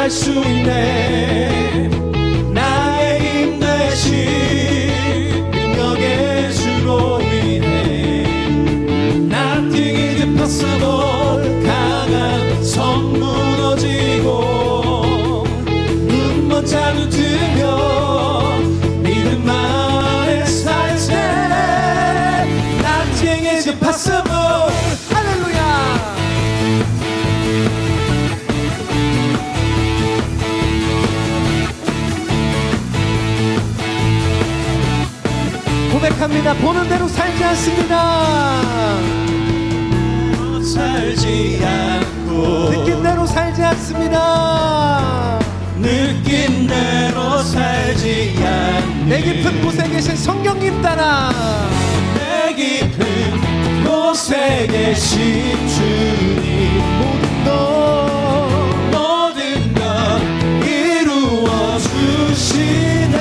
알 수 있네. 나의 힘 대신 능력의 주로 인해 Nothing is impossible. 강한 성 무너지고 눈먼 자는 들며 믿음 안에 살세. Nothing is impossible. 할렐루야. 고백합니다. 보는 대로 살지 않습니다. 살지 않고 느낀 대로 살지 않습니다. 느낀 대로 살지 않는 내 깊은 곳에 계신 성령님 따라 내 깊은 곳에 계신 주님 모든 것 이루어 주시네.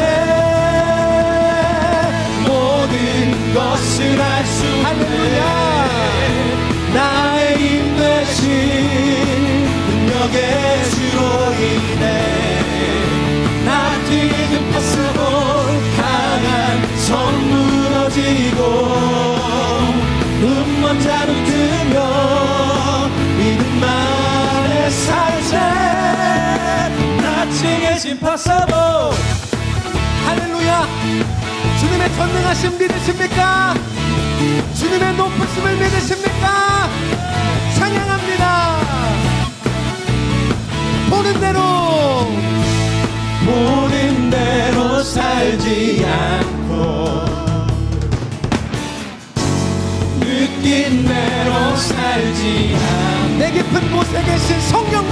모든 것을 할 수 있네. 나의 힘 대신 능력의 주로 인해 Nothing is impossible. 강한 성 무너지고 눈먼 자는 뜨며 믿음 안에 살세. Nothing is impossible. 할렐루야. 주님의 전능하심 믿으십니까? 주님의 높으심을 믿으십니까? 찬양합니다. 보는 대로 살지 않고 느낀 대로 살지 않고 내 깊은 곳에 계신 성령님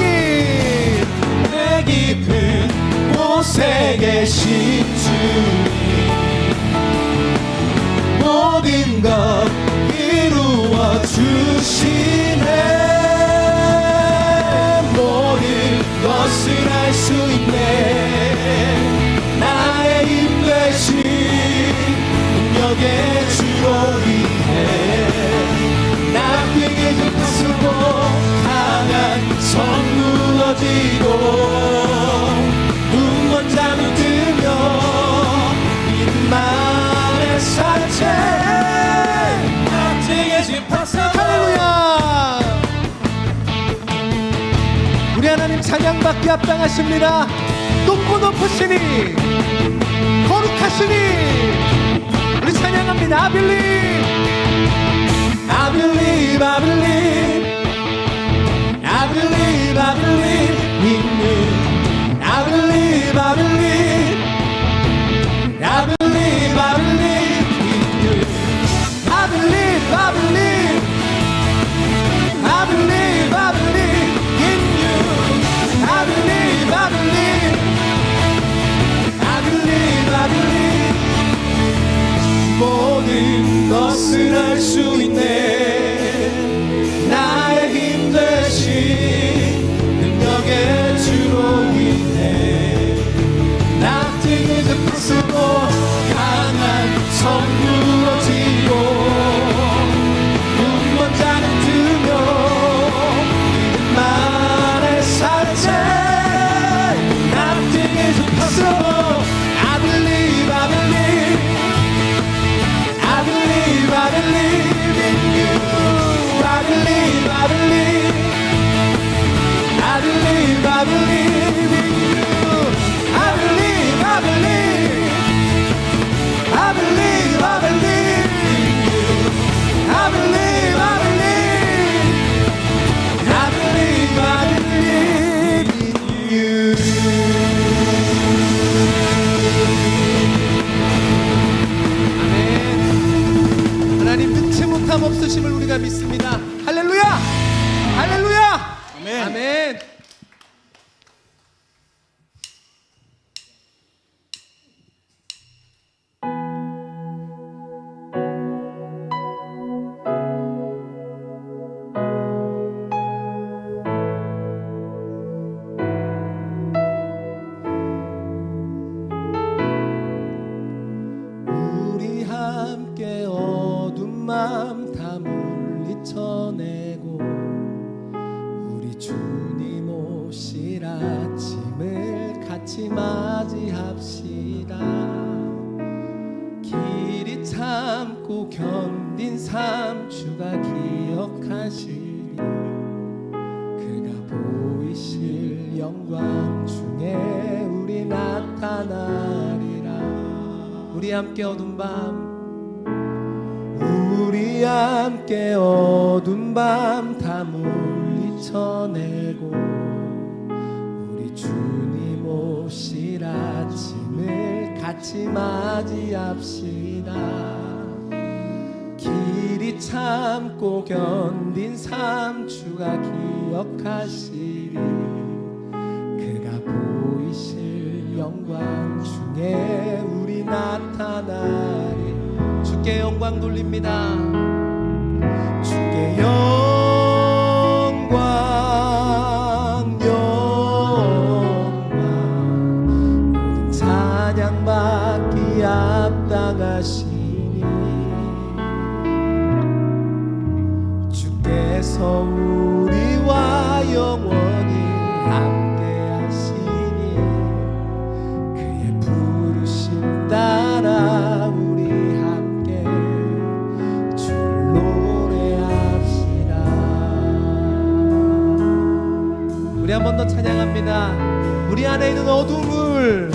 내 깊은 곳에 계신 주님 모든 것 이루어 주시네. 모든 것을 할 수 있네. 나의 힘 대신 능력의 주로 인해 Nothing is impossible. 강한 성 무너지고 눈먼 잠이 들며 믿음 안에 살지. Nothing is impossible. 할렐루야. 우리 하나님 찬양받기 합당하십니다. 높고 높으시니 거룩하시니 우리 찬양합니다. I believe, I believe, I believe, I believe, I believe in you. I believe, I believe, I believe, I believe in you. I believe, I believe, I believe, I believe in you. I believe, I believe, I believe, I believe. 모든 것을 할 수 있네. 같이 맞이합시다. 길이 참고 견딘 삶 주가 기억하시리. 그가 보이실 영광 중에 우리 나타나리라. 우리 함께 어두운 밤, 우리 함께 어두운 밤 다 물리쳐내고 우리 주님 오실 아침을 같이 맞이합시다. 길이 참고 견딘 삶 주가 기억하시리. 그가 보이실 영광 중에 우리 나타나리. 주께 영광 돌립니다. 주께 영광 모든 찬양 받기 합당하시니 주께서 우리와 영원히 함께 하시니 그의 부르심 따라 우리 함께 주를 노래합시다. 우리 한 번 더 찬양합니다. 우리 안에 있는 어둠을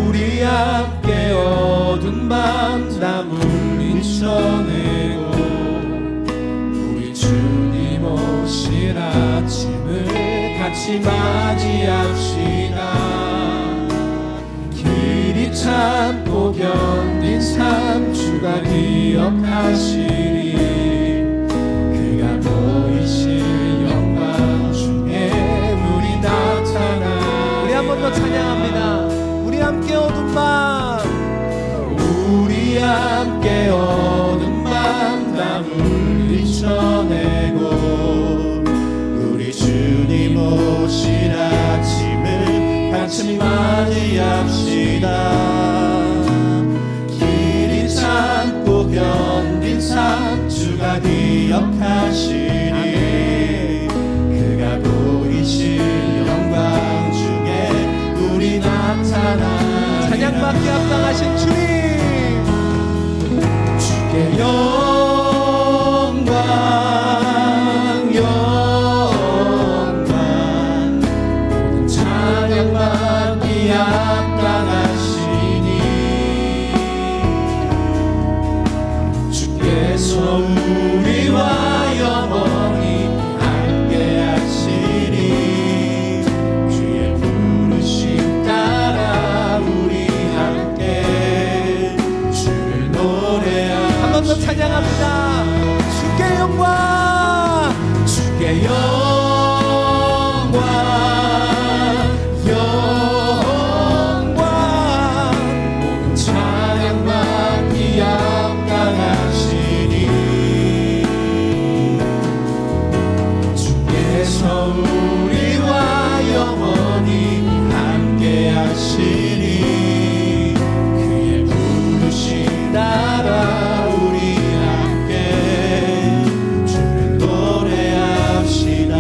우리 함께 어두운 밤 다 물리쳐내고 우리 주님 오실 아침을 같이 맞이합시다. 길이 참고 견딘 삶 주가 기억하시리. 그가 보이실 영광 중에 우리 나타나. 우리 한 번 더 찬양합니다. 우리 함께 어두운 밤, 우리 함께 어두운 밤 다 물리쳐내고 우리 주님 오실 아침을 같이 맞이합시다. 길이 참고 견딘 삶 주가 기억하시니 그가 보이실 영광 중에 우리 나타나. 찬양받기 합당하신 주님, 주께 영광 영광 모든 찬양받기 합당하시니 주께서 우리와 영원히 함께 하시니 주의 부르심 따라 우리 함께 주를 노래합시다. 한 번 더 찬양합니다. 주께 영광, 주께 영광 영광 모든 찬양받기 합당하시니 주께서 우리와 영원히 함께 하시니 그의 부르심 따라 우리 함께 주를 노래합시다.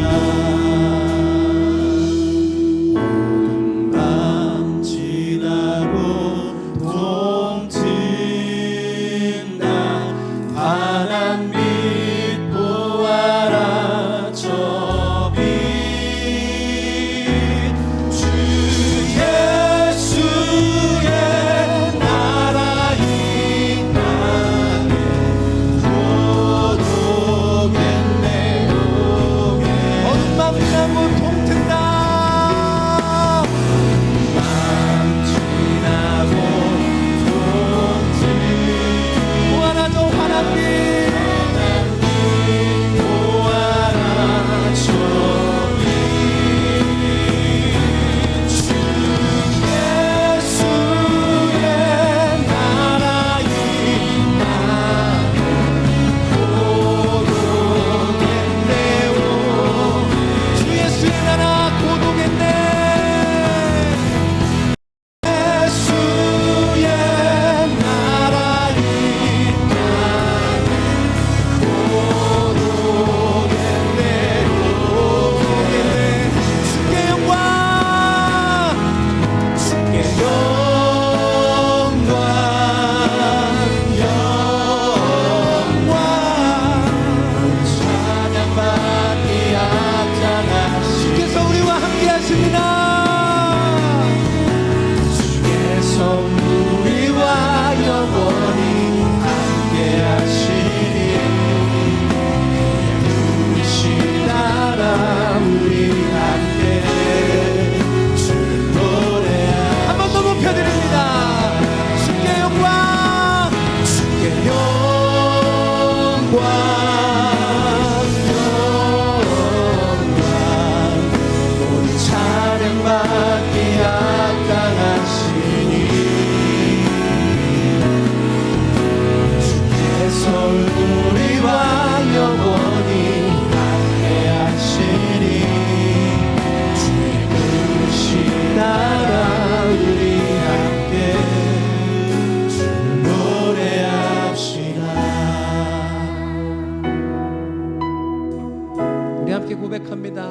함께 고백합니다.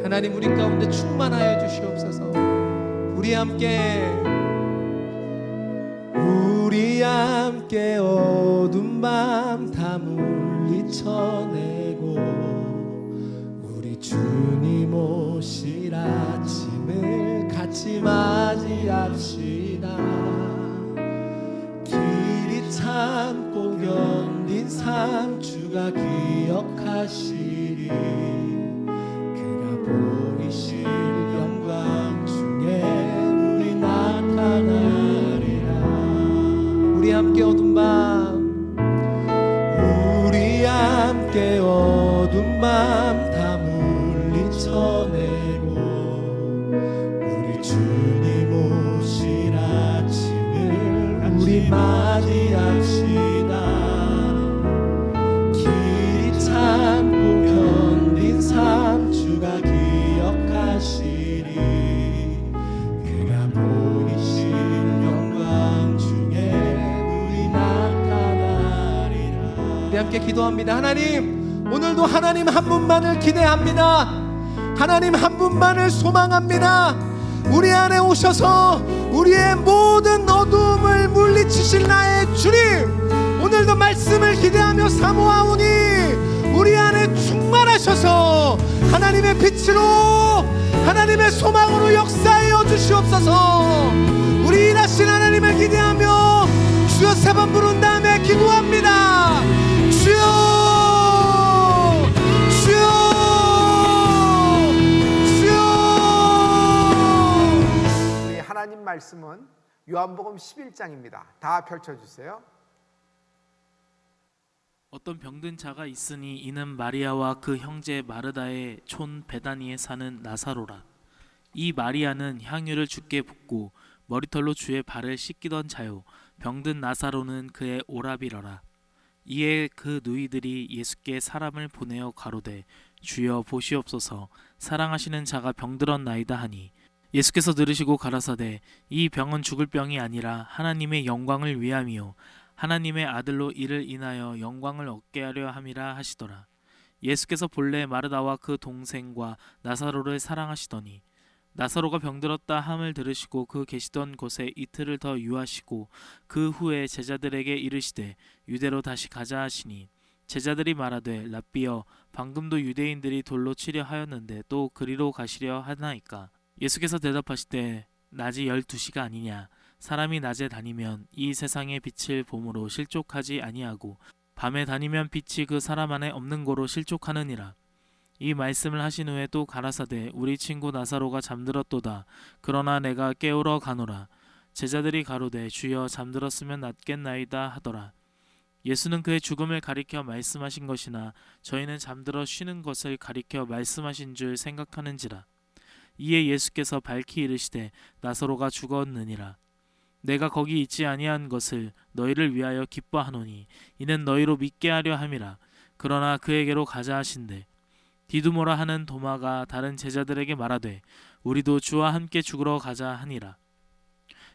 하나님, 우리 가운데 충만하여 주시옵소서. 우리 함께 어두운 밤 다 물리쳐내고 우리 주님 오실 아침을 같이 맞이합시다. 길이 참고 견딘 삶 주가 기억하시리. 그가 보이실 영광 중에 우리 나타나리라. 우리 함께 어두운 밤, 우리 함께 어두운 밤 다 물리쳐내고 우리 주님 오실 아침을 우리 맞이합시다. 길이 참고 견딘 삶 주가 기억하시리. 그가 보이실 영광 중에 우리 나타나리라. 우리 함께 기도합니다. 하나님, 오늘도 하나님 한 분만을 기대합니다. 하나님 한 분만을 소망합니다. 우리 안에 오셔서 우리의 모든 어두움을 물리치실 나의 주님, 오늘도 말씀을 기대하며 사모하오니 우리 안에 충만하셔서 하나님의 빛으로, 하나님의 소망으로 역사하여 주시옵소서. 우리 일하신 하나님을 기대하며 주여 세 번 부른 다음에 기도합니다. 주여, 하나님 말씀은 요한복음 11장입니다. 다 펼쳐주세요. 어떤 병든 자가 있으니 이는 마리아와 그 형제 마르다의 촌 베다니에 사는 나사로라. 이 마리아는 향유를 주께 붓고 머리털로 주의 발을 씻기던 자요, 병든 나사로는 그의 오라비러라. 이에 그 누이들이 예수께 사람을 보내어 가로되 주여 보시옵소서, 사랑하시는 자가 병들었나이다 하니 예수께서 들으시고 가라사대 이 병은 죽을 병이 아니라 하나님의 영광을 위함이요 하나님의 아들로 이를 인하여 영광을 얻게 하려 함이라 하시더라. 예수께서 본래 마르다와 그 동생과 나사로를 사랑하시더니 나사로가 병들었다 함을 들으시고 그 계시던 곳에 이틀을 더 유하시고 그 후에 제자들에게 이르시되 유대로 다시 가자 하시니 제자들이 말하되 랍비여, 방금도 유대인들이 돌로 치려 하였는데 또 그리로 가시려 하나이까? 예수께서 대답하시되 낮이 12시가 아니냐. 사람이 낮에 다니면 이 세상의 빛을 봄으로 실족하지 아니하고 밤에 다니면 빛이 그 사람 안에 없는 고로 실족하느니라. 이 말씀을 하신 후에 또 가라사대 우리 친구 나사로가 잠들었도다. 그러나 내가 깨우러 가노라. 제자들이 가로되 주여 잠들었으면 낫겠나이다 하더라. 예수는 그의 죽음을 가리켜 말씀하신 것이나 저희는 잠들어 쉬는 것을 가리켜 말씀하신 줄 생각하는지라. 이에 예수께서 밝히 이르시되 나사로가 죽었느니라. 내가 거기 있지 아니한 것을 너희를 위하여 기뻐하노니 이는 너희로 믿게 하려 함이라. 그러나 그에게로 가자 하신대 디두모라 하는 도마가 다른 제자들에게 말하되 우리도 주와 함께 죽으러 가자 하니라.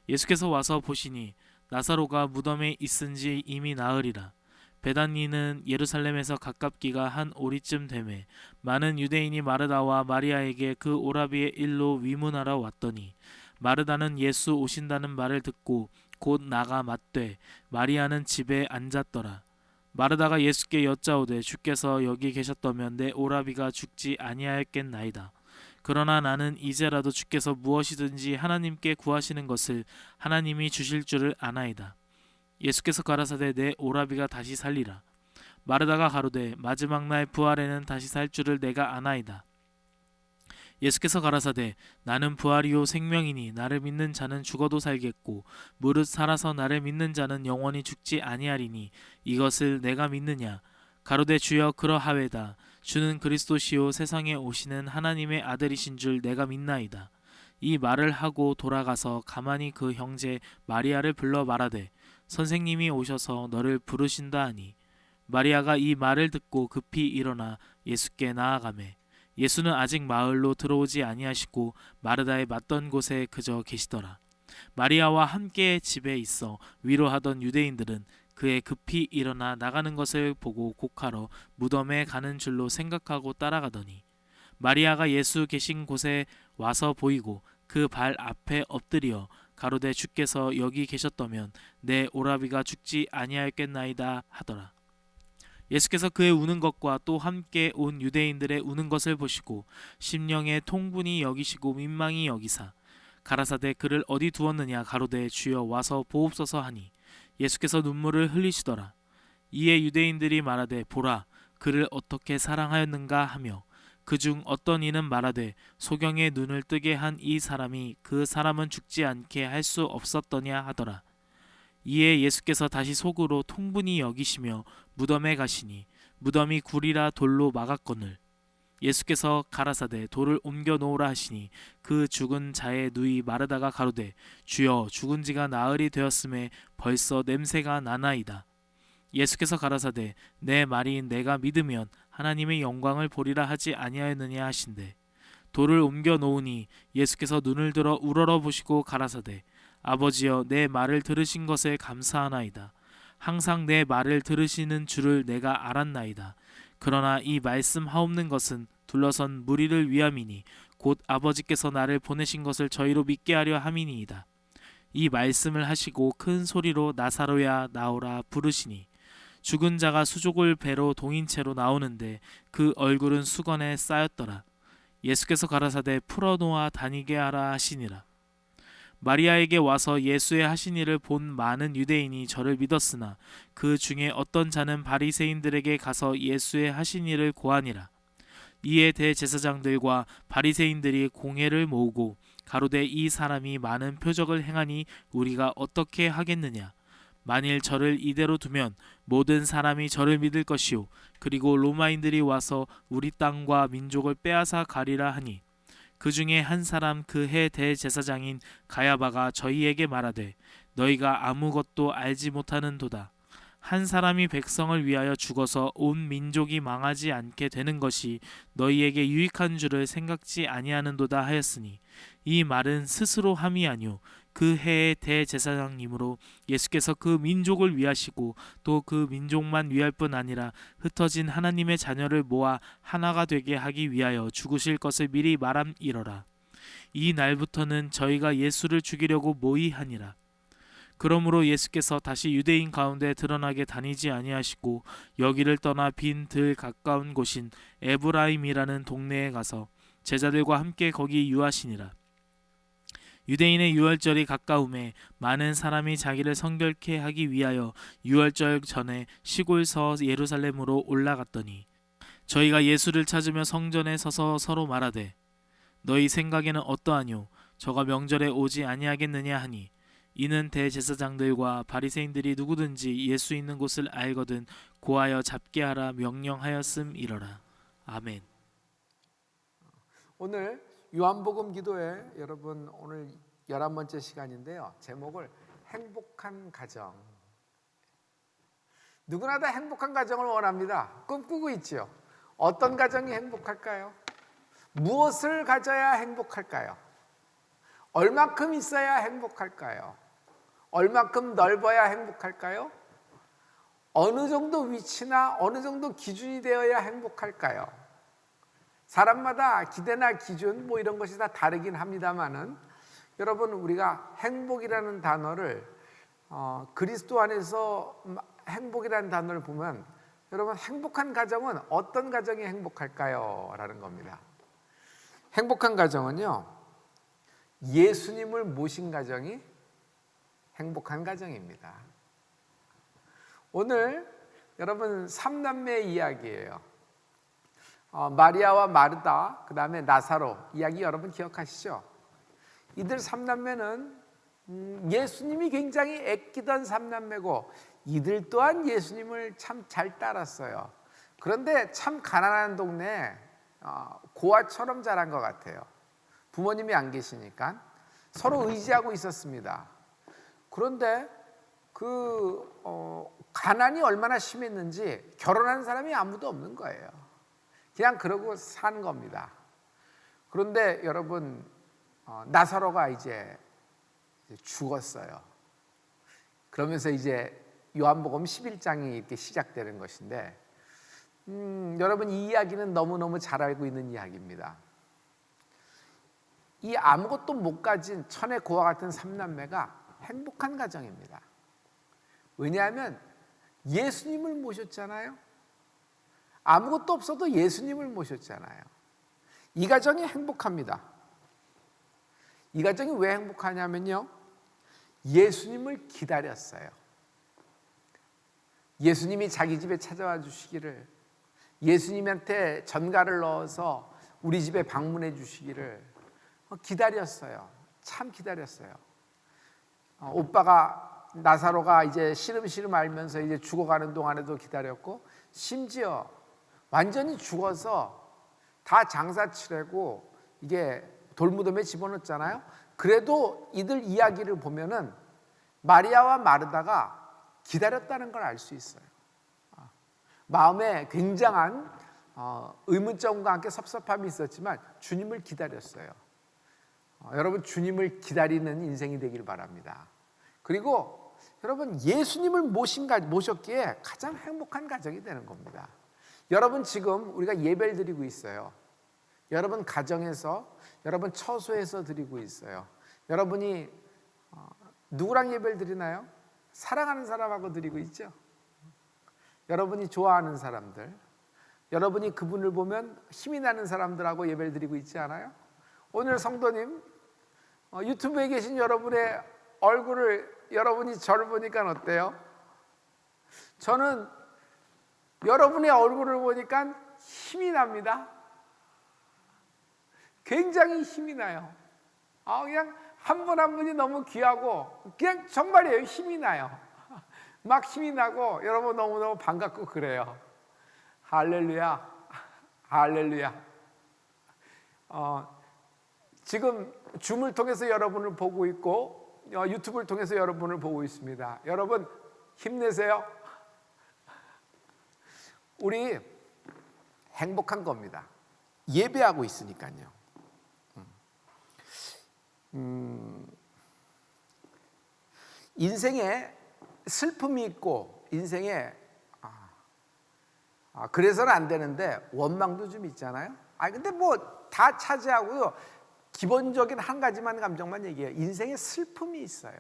예수께서 와서 보시니 나사로가 무덤에 있은지 이미 나으리라. 베다니는 예루살렘에서 가깝기가 한 오리쯤 되매 많은 유대인이 마르다와 마리아에게 그 오라비의 일로 위문하러 왔더니 마르다는 예수 오신다는 말을 듣고 곧 나가 맞되 마리아는 집에 앉았더라. 마르다가 예수께 여짜오되 주께서 여기 계셨다면 내 오라비가 죽지 아니하였겠나이다. 그러나 나는 이제라도 주께서 무엇이든지 하나님께 구하시는 것을 하나님이 주실 줄을 아나이다. 예수께서 가라사대 내 오라비가 다시 살리라. 마르다가 가로되 마지막 날 부활에는 다시 살 줄을 내가 아나이다. 예수께서 가라사대 나는 부활이요 생명이니 나를 믿는 자는 죽어도 살겠고 무릇 살아서 나를 믿는 자는 영원히 죽지 아니하리니 이것을 내가 믿느냐. 가로되 주여 그러하외다. 주는 그리스도시요 세상에 오시는 하나님의 아들이신 줄 내가 믿나이다. 이 말을 하고 돌아가서 가만히 그 형제 마리아를 불러 말하되 선생님이 오셔서 너를 부르신다 하니 마리아가 이 말을 듣고 급히 일어나 예수께 나아가매 예수는 아직 마을로 들어오지 아니하시고 마르다에 맞던 곳에 그저 계시더라. 마리아와 함께 집에 있어 위로하던 유대인들은 그의 급히 일어나 나가는 것을 보고 곡하러 무덤에 가는 줄로 생각하고 따라가더니 마리아가 예수 계신 곳에 와서 보이고 그 발 앞에 엎드려 가로되 주께서 여기 계셨다면 내 오라비가 죽지 아니하였겠나이다 하더라. 예수께서 그의 우는 것과 또 함께 온 유대인들의 우는 것을 보시고 심령에 통분히 여기시고 민망히 여기사 가라사대 그를 어디 두었느냐 가로되 주여 와서 보옵소서 하니 예수께서 눈물을 흘리시더라. 이에 유대인들이 말하되 보라 그를 어떻게 사랑하였는가 하며 그중 어떤 이는 말하되 소경의 눈을 뜨게 한 이 사람이 그 사람은 죽지 않게 할 수 없었더냐 하더라. 이에 예수께서 다시 속으로 통분히 여기시며 무덤에 가시니 무덤이 굴이라 돌로 막았거늘 예수께서 가라사대 돌을 옮겨 놓으라 하시니 그 죽은 자의 누이 마르다가 가로되 주여 죽은 지가 나흘이 되었음에 벌써 냄새가 나나이다. 예수께서 가라사대 내 말이 내가 믿으면 하나님의 영광을 보리라 하지 아니하였느냐 하신대 돌을 옮겨 놓으니 예수께서 눈을 들어 우러러 보시고 가라사대 아버지여 내 말을 들으신 것에 감사하나이다. 항상 내 말을 들으시는 줄을 내가 알았나이다. 그러나 이 말씀하옵는 것은 둘러선 무리를 위함이니 곧 아버지께서 나를 보내신 것을 저희로 믿게 하려 함이니이다. 이 말씀을 하시고 큰 소리로 나사로야 나오라 부르시니 죽은 자가 수족을 배로 동인 채로 나오는데 그 얼굴은 수건에 쌓였더라. 예수께서 가라사대 풀어놓아 다니게 하라 하시니라. 마리아에게 와서 예수의 하신 일을 본 많은 유대인이 저를 믿었으나 그 중에 어떤 자는 바리새인들에게 가서 예수의 하신 일을 고하니라. 이에 대제사장들과 바리새인들이 공회를 모으고 가로되 이 사람이 많은 표적을 행하니 우리가 어떻게 하겠느냐. 만일 저를 이대로 두면 모든 사람이 저를 믿을 것이요 그리고 로마인들이 와서 우리 땅과 민족을 빼앗아 가리라 하니 그 중에 한 사람 그 해 대제사장인 가야바가 저희에게 말하되 너희가 아무것도 알지 못하는도다. 한 사람이 백성을 위하여 죽어서 온 민족이 망하지 않게 되는 것이 너희에게 유익한 줄을 생각지 아니하는도다 하였으니 이 말은 스스로 함이 아니요 그 해의 대제사장님으로 예수께서 그 민족을 위하시고 또 그 민족만 위할 뿐 아니라 흩어진 하나님의 자녀를 모아 하나가 되게 하기 위하여 죽으실 것을 미리 말함이러라. 이 날부터는 저희가 예수를 죽이려고 모의하니라. 그러므로 예수께서 다시 유대인 가운데 드러나게 다니지 아니하시고 여기를 떠나 빈 들 가까운 곳인 에브라임이라는 동네에 가서 제자들과 함께 거기 유하시니라. 유대인의 유월절이 가까움에 많은 사람이 자기를 성결케 하기 위하여 유월절 전에 시골서 예루살렘으로 올라갔더니 저희가 예수를 찾으며 성전에 서서 서로 말하되 너희 생각에는 어떠하뇨? 저가 명절에 오지 아니하겠느냐 하니 이는 대제사장들과 바리새인들이 누구든지 예수 있는 곳을 알거든 고하여 잡게 하라 명령하였음이러라. 아멘. 오늘 요한복음 기도회 여러분 오늘 11번째 시간인데요. 제목을 행복한 가정. 누구나 다 행복한 가정을 원합니다. 꿈꾸고 있지요. 어떤 가정이 행복할까요? 무엇을 가져야 행복할까요? 얼마큼 있어야 행복할까요? 얼마큼 넓어야 행복할까요? 어느 정도 위치나 어느 정도 기준이 되어야 행복할까요? 사람마다 기대나 기준 뭐 이런 것이 다 다르긴 합니다만은 여러분 우리가 행복이라는 단어를 그리스도 안에서 행복이라는 단어를 보면 여러분 행복한 가정은 어떤 가정이 행복할까요? 라는 겁니다. 행복한 가정은요 예수님을 모신 가정이 행복한 가정입니다. 오늘 여러분 3남매의 이야기예요. 마리아와 마르다, 그 다음에 나사로 이야기 여러분 기억하시죠? 이들 3남매는 예수님이 굉장히 애끼던 3남매고 이들 또한 예수님을 참 잘 따랐어요. 그런데 참 가난한 동네에 고아처럼 자란 것 같아요. 부모님이 안 계시니까 서로 의지하고 있었습니다. 그런데 가난이 얼마나 심했는지 결혼한 사람이 아무도 없는 거예요. 그냥 그러고 사는 겁니다. 그런데 여러분 나사로가 이제 죽었어요. 그러면서 이제 요한복음 11장이 이렇게 시작되는 것인데, 여러분 이 이야기는 너무너무 잘 알고 있는 이야기입니다. 이 아무것도 못 가진 천의 고와 같은 삼남매가 행복한 가정입니다. 왜냐하면 예수님을 모셨잖아요. 아무것도 없어도 예수님을 모셨잖아요. 이 가정이 행복합니다. 이 가정이 왜 행복하냐면요, 예수님을 기다렸어요. 예수님이 자기 집에 찾아와 주시기를, 예수님한테 전가를 넣어서 우리 집에 방문해 주시기를 기다렸어요. 참 기다렸어요. 오빠가 나사로가 이제 시름시름 앓면서 이제 죽어가는 동안에도 기다렸고, 심지어 완전히 죽어서 다 장사 치르고 이게 돌무덤에 집어넣었잖아요. 그래도 이들 이야기를 보면은 마리아와 마르다가 기다렸다는 걸 알 수 있어요. 마음에 굉장한 의문점과 함께 섭섭함이 있었지만 주님을 기다렸어요. 여러분, 주님을 기다리는 인생이 되길 바랍니다. 그리고 여러분, 예수님을 모셨기에 가장 행복한 가정이 되는 겁니다. 여러분, 지금 우리가 예배를 드리고 있어요. 여러분 가정에서, 여러분 처소에서 드리고 있어요. 여러분이 누구랑 예배를 드리나요? 사랑하는 사람하고 드리고 있죠. 여러분이 좋아하는 사람들, 여러분이 그분을 보면 힘이 나는 사람들하고 예배를 드리고 있지 않아요? 오늘 성도님, 유튜브에 계신 여러분의 얼굴을, 여러분이 저를 보니까 어때요? 저는 여러분의 얼굴을 보니까 힘이 납니다. 굉장히 힘이 나요. 그냥 한 분 한 분이 너무 귀하고, 그냥 정말이에요. 힘이 나요. 막 힘이 나고 여러분 너무너무 반갑고 그래요. 할렐루야, 할렐루야. 지금 줌을 통해서 여러분을 보고 있고 유튜브를 통해서 여러분을 보고 있습니다. 여러분 힘내세요. 우리 행복한 겁니다. 예배하고 있으니까요. 인생에 슬픔이 있고, 인생에 그래서는 안 되는데 원망도 좀 있잖아요. 근데 뭐 다 차지하고요, 기본적인 한 가지만 감정만 얘기해요. 인생에 슬픔이 있어요.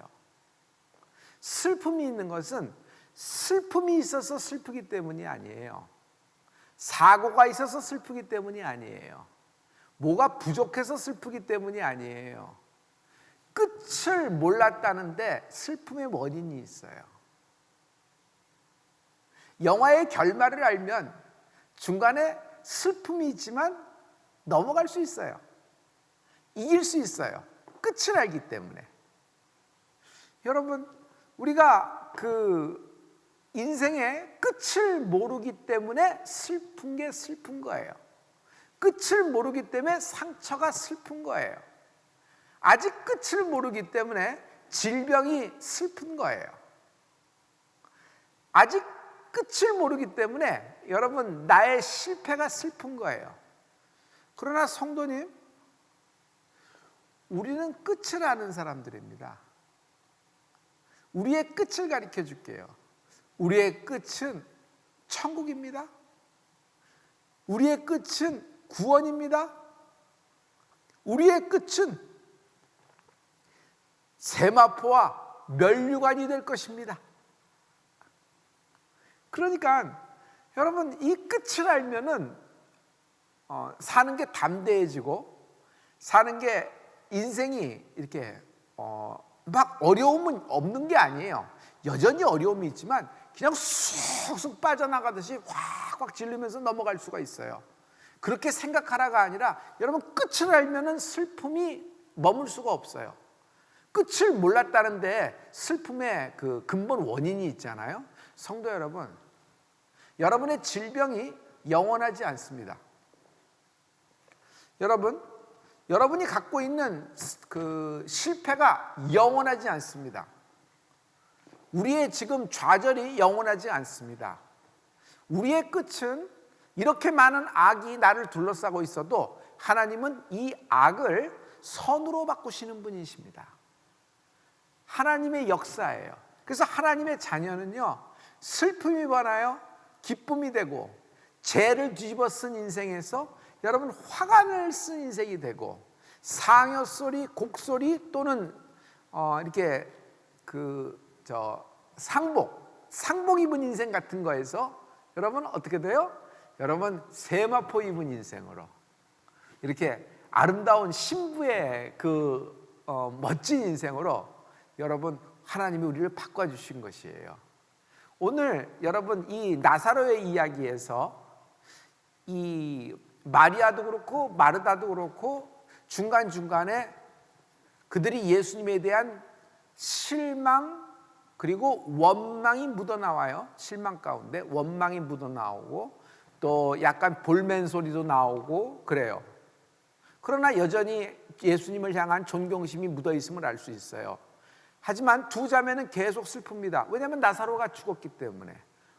슬픔이 있는 것은 슬픔이 있어서 슬프기 때문이 아니에요. 사고가 있어서 슬프기 때문이 아니에요. 뭐가 부족해서 슬프기 때문이 아니에요. 끝을 몰랐다는데 슬픔의 원인이 있어요. 영화의 결말을 알면 중간에 슬픔이 있지만 넘어갈 수 있어요. 이길 수 있어요. 끝을 알기 때문에. 여러분, 우리가 인생의 끝을 모르기 때문에 슬픈 게 슬픈 거예요. 끝을 모르기 때문에 상처가 슬픈 거예요. 아직 끝을 모르기 때문에 질병이 슬픈 거예요. 아직 끝을 모르기 때문에 여러분, 나의 실패가 슬픈 거예요. 그러나 성도님, 우리는 끝을 아는 사람들입니다. 우리의 끝을 가르쳐 줄게요. 우리의 끝은 천국입니다. 우리의 끝은 구원입니다. 우리의 끝은 세마포와 면류관이 될 것입니다. 그러니까 여러분, 이 끝을 알면은 사는 게 담대해지고, 사는 게 인생이 이렇게 막 어려움은 없는 게 아니에요. 여전히 어려움이 있지만 그냥 쑥쑥 빠져나가듯이 확확 질르면서 넘어갈 수가 있어요. 그렇게 생각하라가 아니라, 여러분 끝을 알면은 슬픔이 머물 수가 없어요. 끝을 몰랐다는데 슬픔의 그 근본 원인이 있잖아요. 성도 여러분, 여러분의 질병이 영원하지 않습니다. 여러분이 갖고 있는 그 실패가 영원하지 않습니다. 우리의 지금 좌절이 영원하지 않습니다. 우리의 끝은, 이렇게 많은 악이 나를 둘러싸고 있어도 하나님은 이 악을 선으로 바꾸시는 분이십니다. 하나님의 역사예요. 그래서 하나님의 자녀는요, 슬픔이 많아요, 기쁨이 되고, 죄를 뒤집어 쓴 인생에서 여러분 화관을 쓴 인생이 되고, 상여 소리, 곡소리 또는 이렇게 상복 입은 인생 같은 거에서 여러분 어떻게 돼요? 여러분 세마포 입은 인생으로 이렇게 아름다운 신부의 멋진 인생으로 여러분 하나님이 우리를 바꿔주신 것이에요. 오늘 여러분 이 나사로의 이야기에서 이 마리아도 그렇고 마르다도 그렇고 중간중간에 그들이 예수님에 대한 실망 그리고 원망이 묻어나와요. 실망 가운데 원망이 묻어나오고 또 약간 볼멘 소리도 나오고 그래요. 그러나 여전히 예수님을 향한 존경심이 묻어있음을 알 수 있어요. 하지만 두 자매는 계속 슬픕니다. 왜냐하면 나사로가 죽었기 때문에.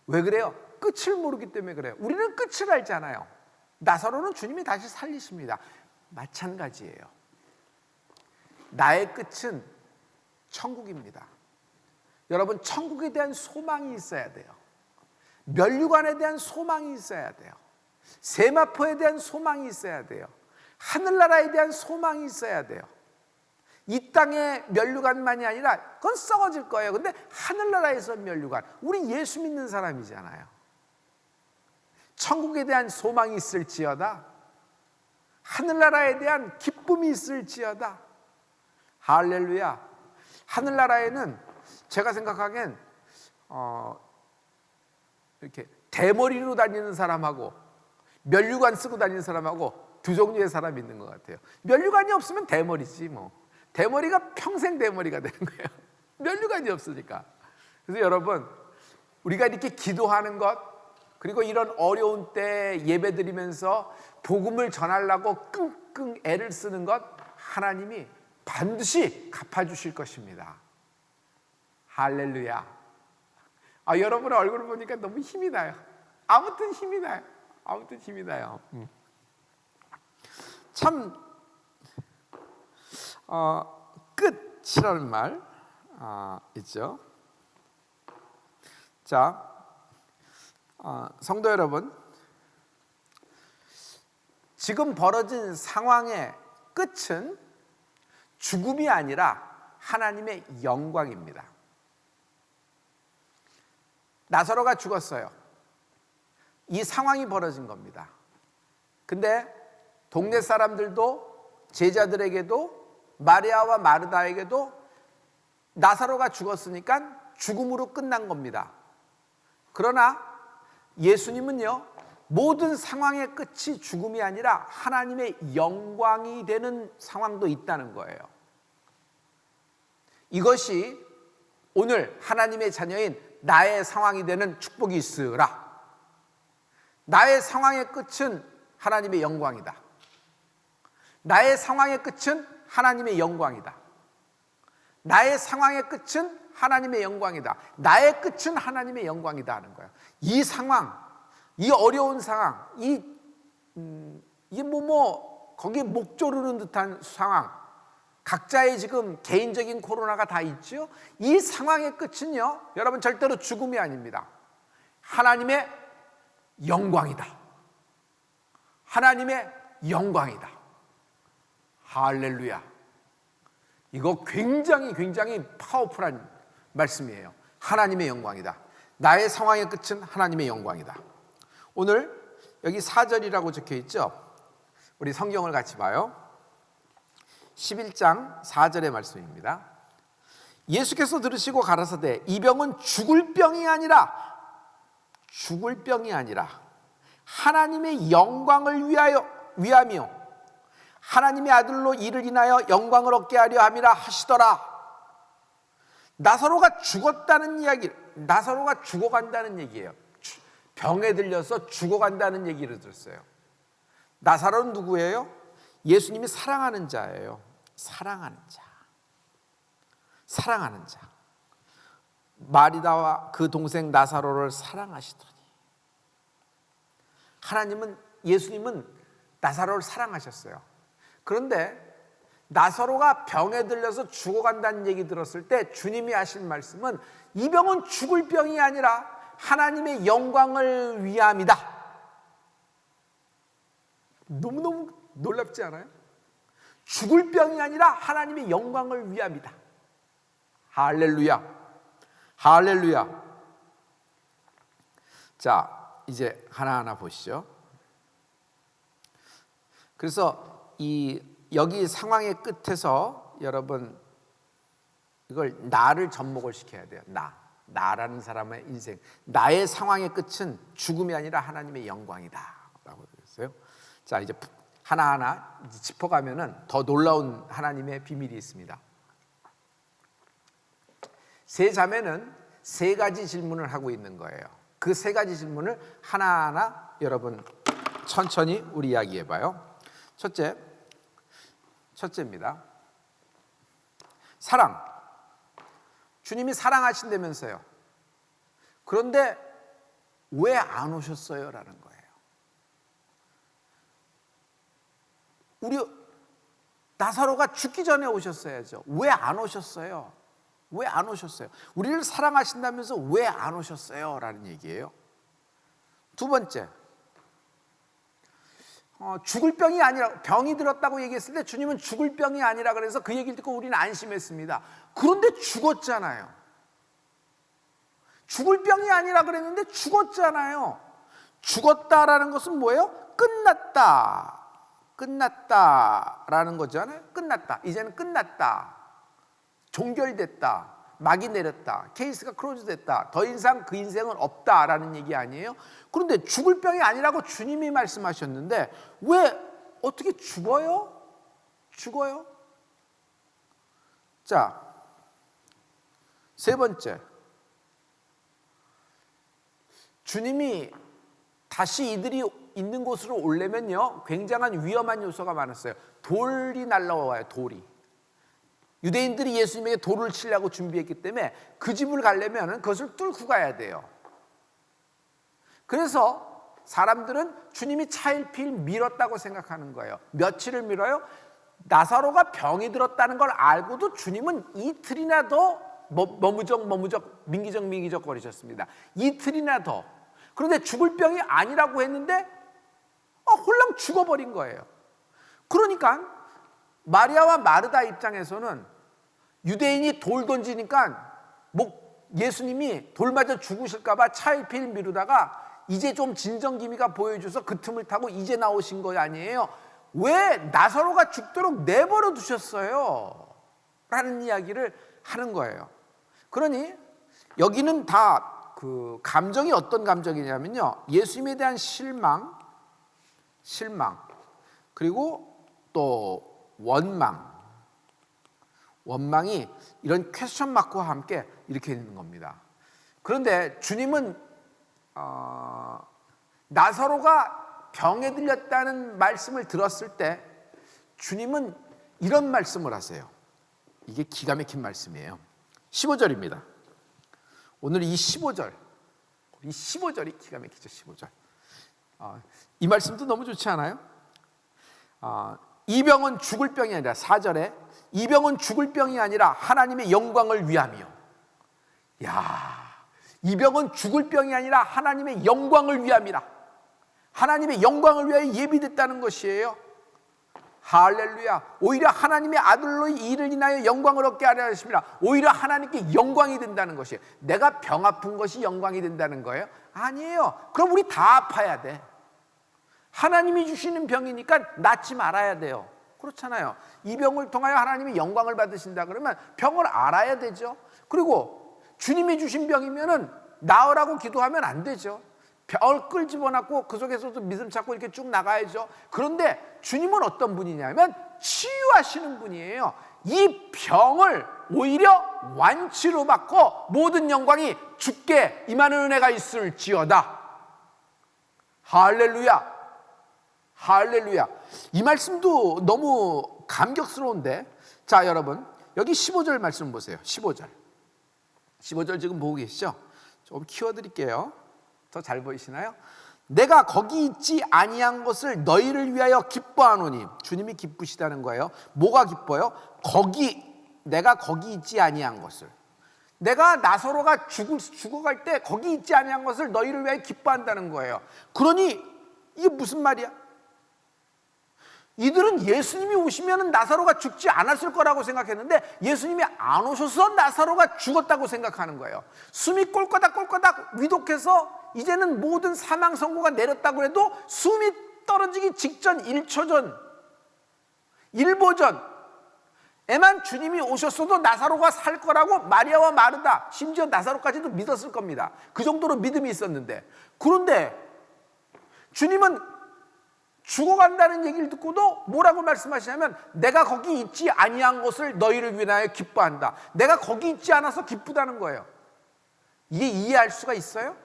왜 그래요? 끝을 모르기 때문에 그래요. 우리는 끝을 알잖아요. 나사로는 주님이 다시 살리십니다. 마찬가지예요. 나의 끝은 천국입니다. 여러분 천국에 대한 소망이 있어야 돼요. 면류관에 대한 소망이 있어야 돼요. 세마포에 대한 소망이 있어야 돼요. 하늘나라에 대한 소망이 있어야 돼요. 이 땅의 면류관만이 아니라 그건 썩어질 거예요. 근데 하늘나라에서 면류관, 우리 예수 믿는 사람이잖아요. 천국에 대한 소망이 있을지어다, 하늘나라에 대한 기쁨이 있을지어다. 할렐루야. 하늘나라에는 제가 생각하기엔 이렇게 대머리로 다니는 사람하고 면류관 쓰고 다니는 사람하고 두 종류의 사람이 있는 것 같아요. 면류관이 없으면 대머리지 뭐. 대머리가 평생 대머리가 되는 거예요. 면류관이 없으니까. 그래서 여러분 우리가 이렇게 기도하는 것 그리고 이런 어려운 때 예배드리면서 복음을 전하려고 끙끙 애를 쓰는 것 하나님이 반드시 갚아주실 것입니다. 할렐루야. 여러분의 얼굴을 보니까 너무 힘이 나요. 아무튼 힘이 나요. 아무튼 힘이 나요. 참 끝이라는 말 있죠. 자, 성도 여러분, 지금 벌어진 상황의 끝은 죽음이 아니라 하나님의 영광입니다. 나사로가 죽었어요. 이 상황이 벌어진 겁니다. 근데 동네 사람들도 제자들에게도 마리아와 마르다에게도 나사로가 죽었으니까 죽음으로 끝난 겁니다. 그러나 예수님은요, 모든 상황의 끝이 죽음이 아니라 하나님의 영광이 되는 상황도 있다는 거예요. 이것이 오늘 하나님의 자녀인 나의 상황이 되는 축복이 있으라. 나의 상황의 끝은 하나님의 영광이다. 나의 상황의 끝은 하나님의 영광이다. 나의 상황의 끝은 하나님의 영광이다. 나의 끝은 하나님의 영광이다 하는 거예요. 이 상황, 이 어려운 상황, 거기에 목 조르는 듯한 상황, 각자의 지금 개인적인 코로나가 다 있죠. 이 상황의 끝은요, 여러분 절대로 죽음이 아닙니다. 하나님의 영광이다. 하나님의 영광이다. 할렐루야. 이거 굉장히 파워풀한 말씀이에요. 하나님의 영광이다. 나의 상황의 끝은 하나님의 영광이다. 오늘 여기 4절이라고 적혀 있죠. 우리 성경을 같이 봐요. 11장 4절의 말씀입니다. 예수께서 들으시고 가라사대 이 병은 죽을 병이 아니라 하나님의 영광을 위하며 하나님의 아들로 이를 인하여 영광을 얻게 하려 함이라 하시더라. 나사로가 죽었다는 이야기, 나사로가 죽어간다는 얘기예요. 병에 들려서 죽어간다는 얘기를 들었어요. 나사로는 누구예요? 예수님이 사랑하는 자예요. 사랑하는 자. 마리다와 그 동생 나사로를 사랑하시더니 예수님은 나사로를 사랑하셨어요. 그런데 나사로가 병에 들려서 죽어간다는 얘기 들었을 때 주님이 하신 말씀은 이 병은 죽을 병이 아니라 하나님의 영광을 위함이다. 너무너무 놀랍지 않아요? 죽을 병이 아니라 하나님의 영광을 위함이다. 할렐루야. 할렐루야. 자, 이제 하나하나 보시죠. 그래서 여기 상황의 끝에서 여러분 이걸 나를 접목을 시켜야 돼요. 나라는 사람의 인생, 나의 상황의 끝은 죽음이 아니라 하나님의 영광이다라고 그랬어요. 자, 이제 하나하나 짚어가면은 더 놀라운 하나님의 비밀이 있습니다. 세 자매는 세 가지 질문을 하고 있는 거예요. 그 세 가지 질문을 하나하나 여러분 천천히 우리 이야기해봐요. 첫째입니다. 사랑. 주님이 사랑하신다면서요. 그런데 왜 안 오셨어요? 라는 거예요. 우리 나사로가 죽기 전에 오셨어야죠. 왜 안 오셨어요? 왜 안 오셨어요? 우리를 사랑하신다면서 왜 안 오셨어요? 라는 얘기예요. 두 번째, 죽을 병이 아니라, 병이 들었다고 얘기했을 때 주님은 죽을 병이 아니라 그래서 그 얘기를 듣고 우리는 안심했습니다. 그런데 죽었잖아요. 죽을 병이 아니라 그랬는데 죽었잖아요. 죽었다라는 것은 뭐예요? 끝났다라는 거잖아요. 끝났다. 이제는 끝났다. 종결됐다. 막이 내렸다. 케이스가 클로즈 됐다. 더 이상 그 인생은 없다라는 얘기 아니에요? 그런데 죽을 병이 아니라고 주님이 말씀하셨는데 왜 어떻게 죽어요? 자, 세 번째, 주님이 다시 이들이 있는 곳으로 오려면요 굉장한 위험한 요소가 많았어요. 돌이 날라와요. 돌이. 유대인들이 예수님에게 돌을 치려고 준비했기 때문에 그 집을 가려면 그것을 뚫고 가야 돼요. 그래서 사람들은 주님이 차일피일 미뤘다고 생각하는 거예요. 며칠을 미뤄요? 나사로가 병이 들었다는 걸 알고도 주님은 이틀이나 더 머무적 민기적 거리셨습니다. 이틀이나 더. 그런데 죽을 병이 아니라고 했는데 홀랑 죽어버린 거예요. 그러니까 마리아와 마르다 입장에서는 유대인이 돌 던지니까 예수님이 돌 맞아 죽으실까 봐 차일피일 미루다가 이제 좀 진정기미가 보여줘서 그 틈을 타고 이제 나오신 거 아니에요? 왜 나사로가 죽도록 내버려 두셨어요? 라는 이야기를 하는 거예요. 그러니 여기는 다 그 감정이 어떤 감정이냐면요, 예수님에 대한 실망 그리고 또 원망이 이런 퀘스천 마크와 함께 이렇게 있는 겁니다. 그런데 주님은 나사로가 병에 들렸다는 말씀을 들었을 때 주님은 이런 말씀을 하세요. 이게 기가 막힌 말씀이에요. 15절입니다. 오늘 이 15절이 기가 막히죠. 15절. 이 말씀도 너무 좋지 않아요? 이 병은 죽을 병이 아니라, 4절에 이 병은 죽을 병이 아니라 하나님의 영광을 위함이요. 이 병은 죽을 병이 아니라 하나님의 영광을 위함이라. 하나님의 영광을 위하여 예비됐다는 것이에요. 할렐루야. 오히려 하나님의 아들로 이 일을 인하여 영광을 얻게 하려 하십니다. 오히려 하나님께 영광이 된다는 것이에요. 내가 병 아픈 것이 영광이 된다는 거예요? 아니에요. 그럼 우리 다 아파야 돼. 하나님이 주시는 병이니까 낫지 말아야 돼요. 그렇잖아요. 이 병을 통하여 하나님이 영광을 받으신다 그러면 병을 알아야 되죠. 그리고 주님이 주신 병이면은 나으라고 기도하면 안 되죠. 병을 끌집어놨고 그 속에서도 믿음 찾고 이렇게 쭉 나가야죠. 그런데 주님은 어떤 분이냐면 치유하시는 분이에요. 이 병을 오히려 완치로 받고 모든 영광이 주께 임하는 은혜가 있을지어다. 할렐루야. 할렐루야. 이 말씀도 너무 감격스러운데, 자 여러분 여기 15절 말씀 보세요. 15절 지금 보고 계시죠? 좀 키워드릴게요. 더 잘 보이시나요? 내가 거기 있지 아니한 것을 너희를 위하여 기뻐하노니. 주님이 기쁘시다는 거예요. 뭐가 기뻐요? 내가 거기 있지 아니한 것을. 내가 나사로가 죽어갈 때 거기 있지 아니한 것을 너희를 위하여 기뻐한다는 거예요. 그러니 이게 무슨 말이야? 이들은 예수님이 오시면 나사로가 죽지 않았을 거라고 생각했는데 예수님이 안 오셔서 나사로가 죽었다고 생각하는 거예요. 숨이 꼴까닥 위독해서 이제는 모든 사망 선고가 내렸다고 해도 숨이 떨어지기 직전 1초 전, 1보 전에만 주님이 오셨어도 나사로가 살 거라고 마리아와 마르다, 심지어 나사로까지도 믿었을 겁니다. 그 정도로 믿음이 있었는데, 그런데 주님은 죽어간다는 얘기를 듣고도 뭐라고 말씀하시냐면 내가 거기 있지 아니한 것을 너희를 위하여 기뻐한다. 내가 거기 있지 않아서 기쁘다는 거예요. 이게 이해할 수가 있어요?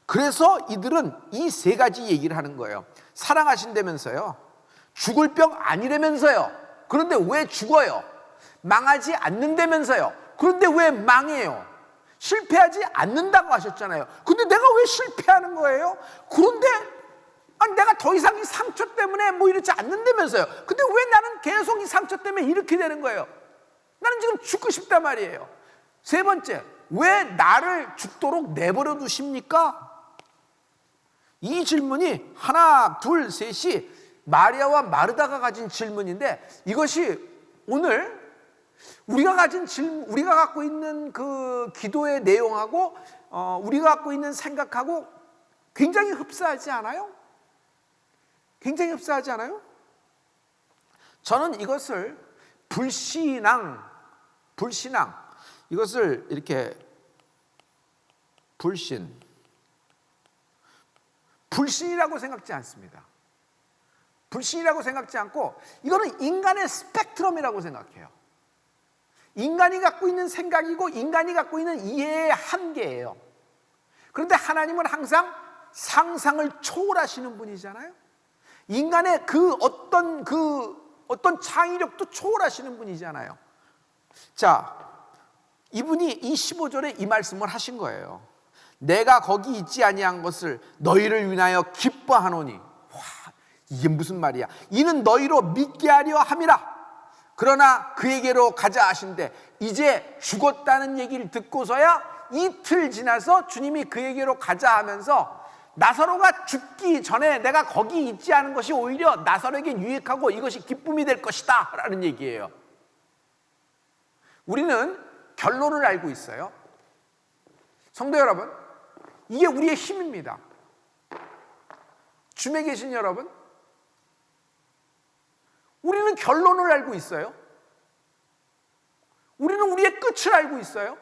그래서 이들은 이 세 가지 얘기를 하는 거예요. 사랑하신다면서요, 죽을 병 아니라면서요, 그런데 왜 죽어요? 망하지 않는다면서요, 그런데 왜 망해요? 실패하지 않는다고 하셨잖아요. 근데 내가 왜 실패하는 거예요? 그런데 내가 더 이상 이 상처 때문에 뭐 이렇지 않는다면서요. 근데 왜 나는 계속 이 상처 때문에 이렇게 되는 거예요? 나는 지금 죽고 싶단 말이에요. 세 번째, 왜 나를 죽도록 내버려 두십니까? 이 질문이 하나, 둘, 셋이 마리아와 마르다가 가진 질문인데, 이것이 오늘 우리가 갖고 있는 그 기도의 내용하고 우리가 갖고 있는 생각하고 굉장히 흡사하지 않아요? 굉장히 흡사하지 않아요? 저는 이것을 불신앙, 이것을 이렇게 불신이라고 생각지 않습니다. 불신이라고 생각지 않고 이거는 인간의 스펙트럼이라고 생각해요. 인간이 갖고 있는 생각이고 인간이 갖고 있는 이해의 한계예요. 그런데 하나님은 항상 상상을 초월하시는 분이잖아요. 인간의 그 어떤 창의력도 초월하시는 분이잖아요. 자, 이분이 이 15절에 이 말씀을 하신 거예요. 내가 거기 있지 아니한 것을 너희를 위하여 기뻐하노니. 와, 이게 무슨 말이야? 이는 너희로 믿게 하려 함이라. 그러나 그에게로 가자 하신대, 이제 죽었다는 얘기를 듣고서야 이틀 지나서 주님이 그에게로 가자 하면서 나사로가 죽기 전에 내가 거기 있지 않은 것이 오히려 나사로에게 유익하고 이것이 기쁨이 될 것이다 라는 얘기예요. 우리는 결론을 알고 있어요. 성도 여러분, 이게 우리의 힘입니다. 줌에 계신 여러분, 우리는 결론을 알고 있어요. 우리는 우리의 끝을 알고 있어요.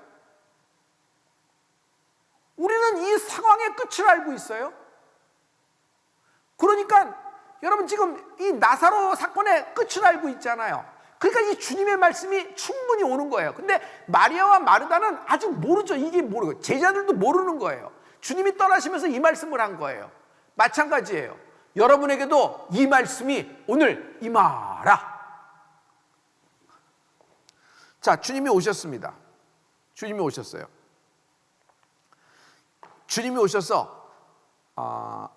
우리는 이 상황의 끝을 알고 있어요. 그러니까 여러분 지금 이 나사로 사건의 끝을 알고 있잖아요. 그러니까 이 주님의 말씀이 충분히 오는 거예요. 근데 마리아와 마르다는 아직 모르죠. 이게 모르고 제자들도 모르는 거예요. 주님이 떠나시면서 이 말씀을 한 거예요. 마찬가지예요. 여러분에게도 이 말씀이 오늘 임하라. 자, 주님이 오셨습니다. 주님이 오셨어요. 주님이 오셔서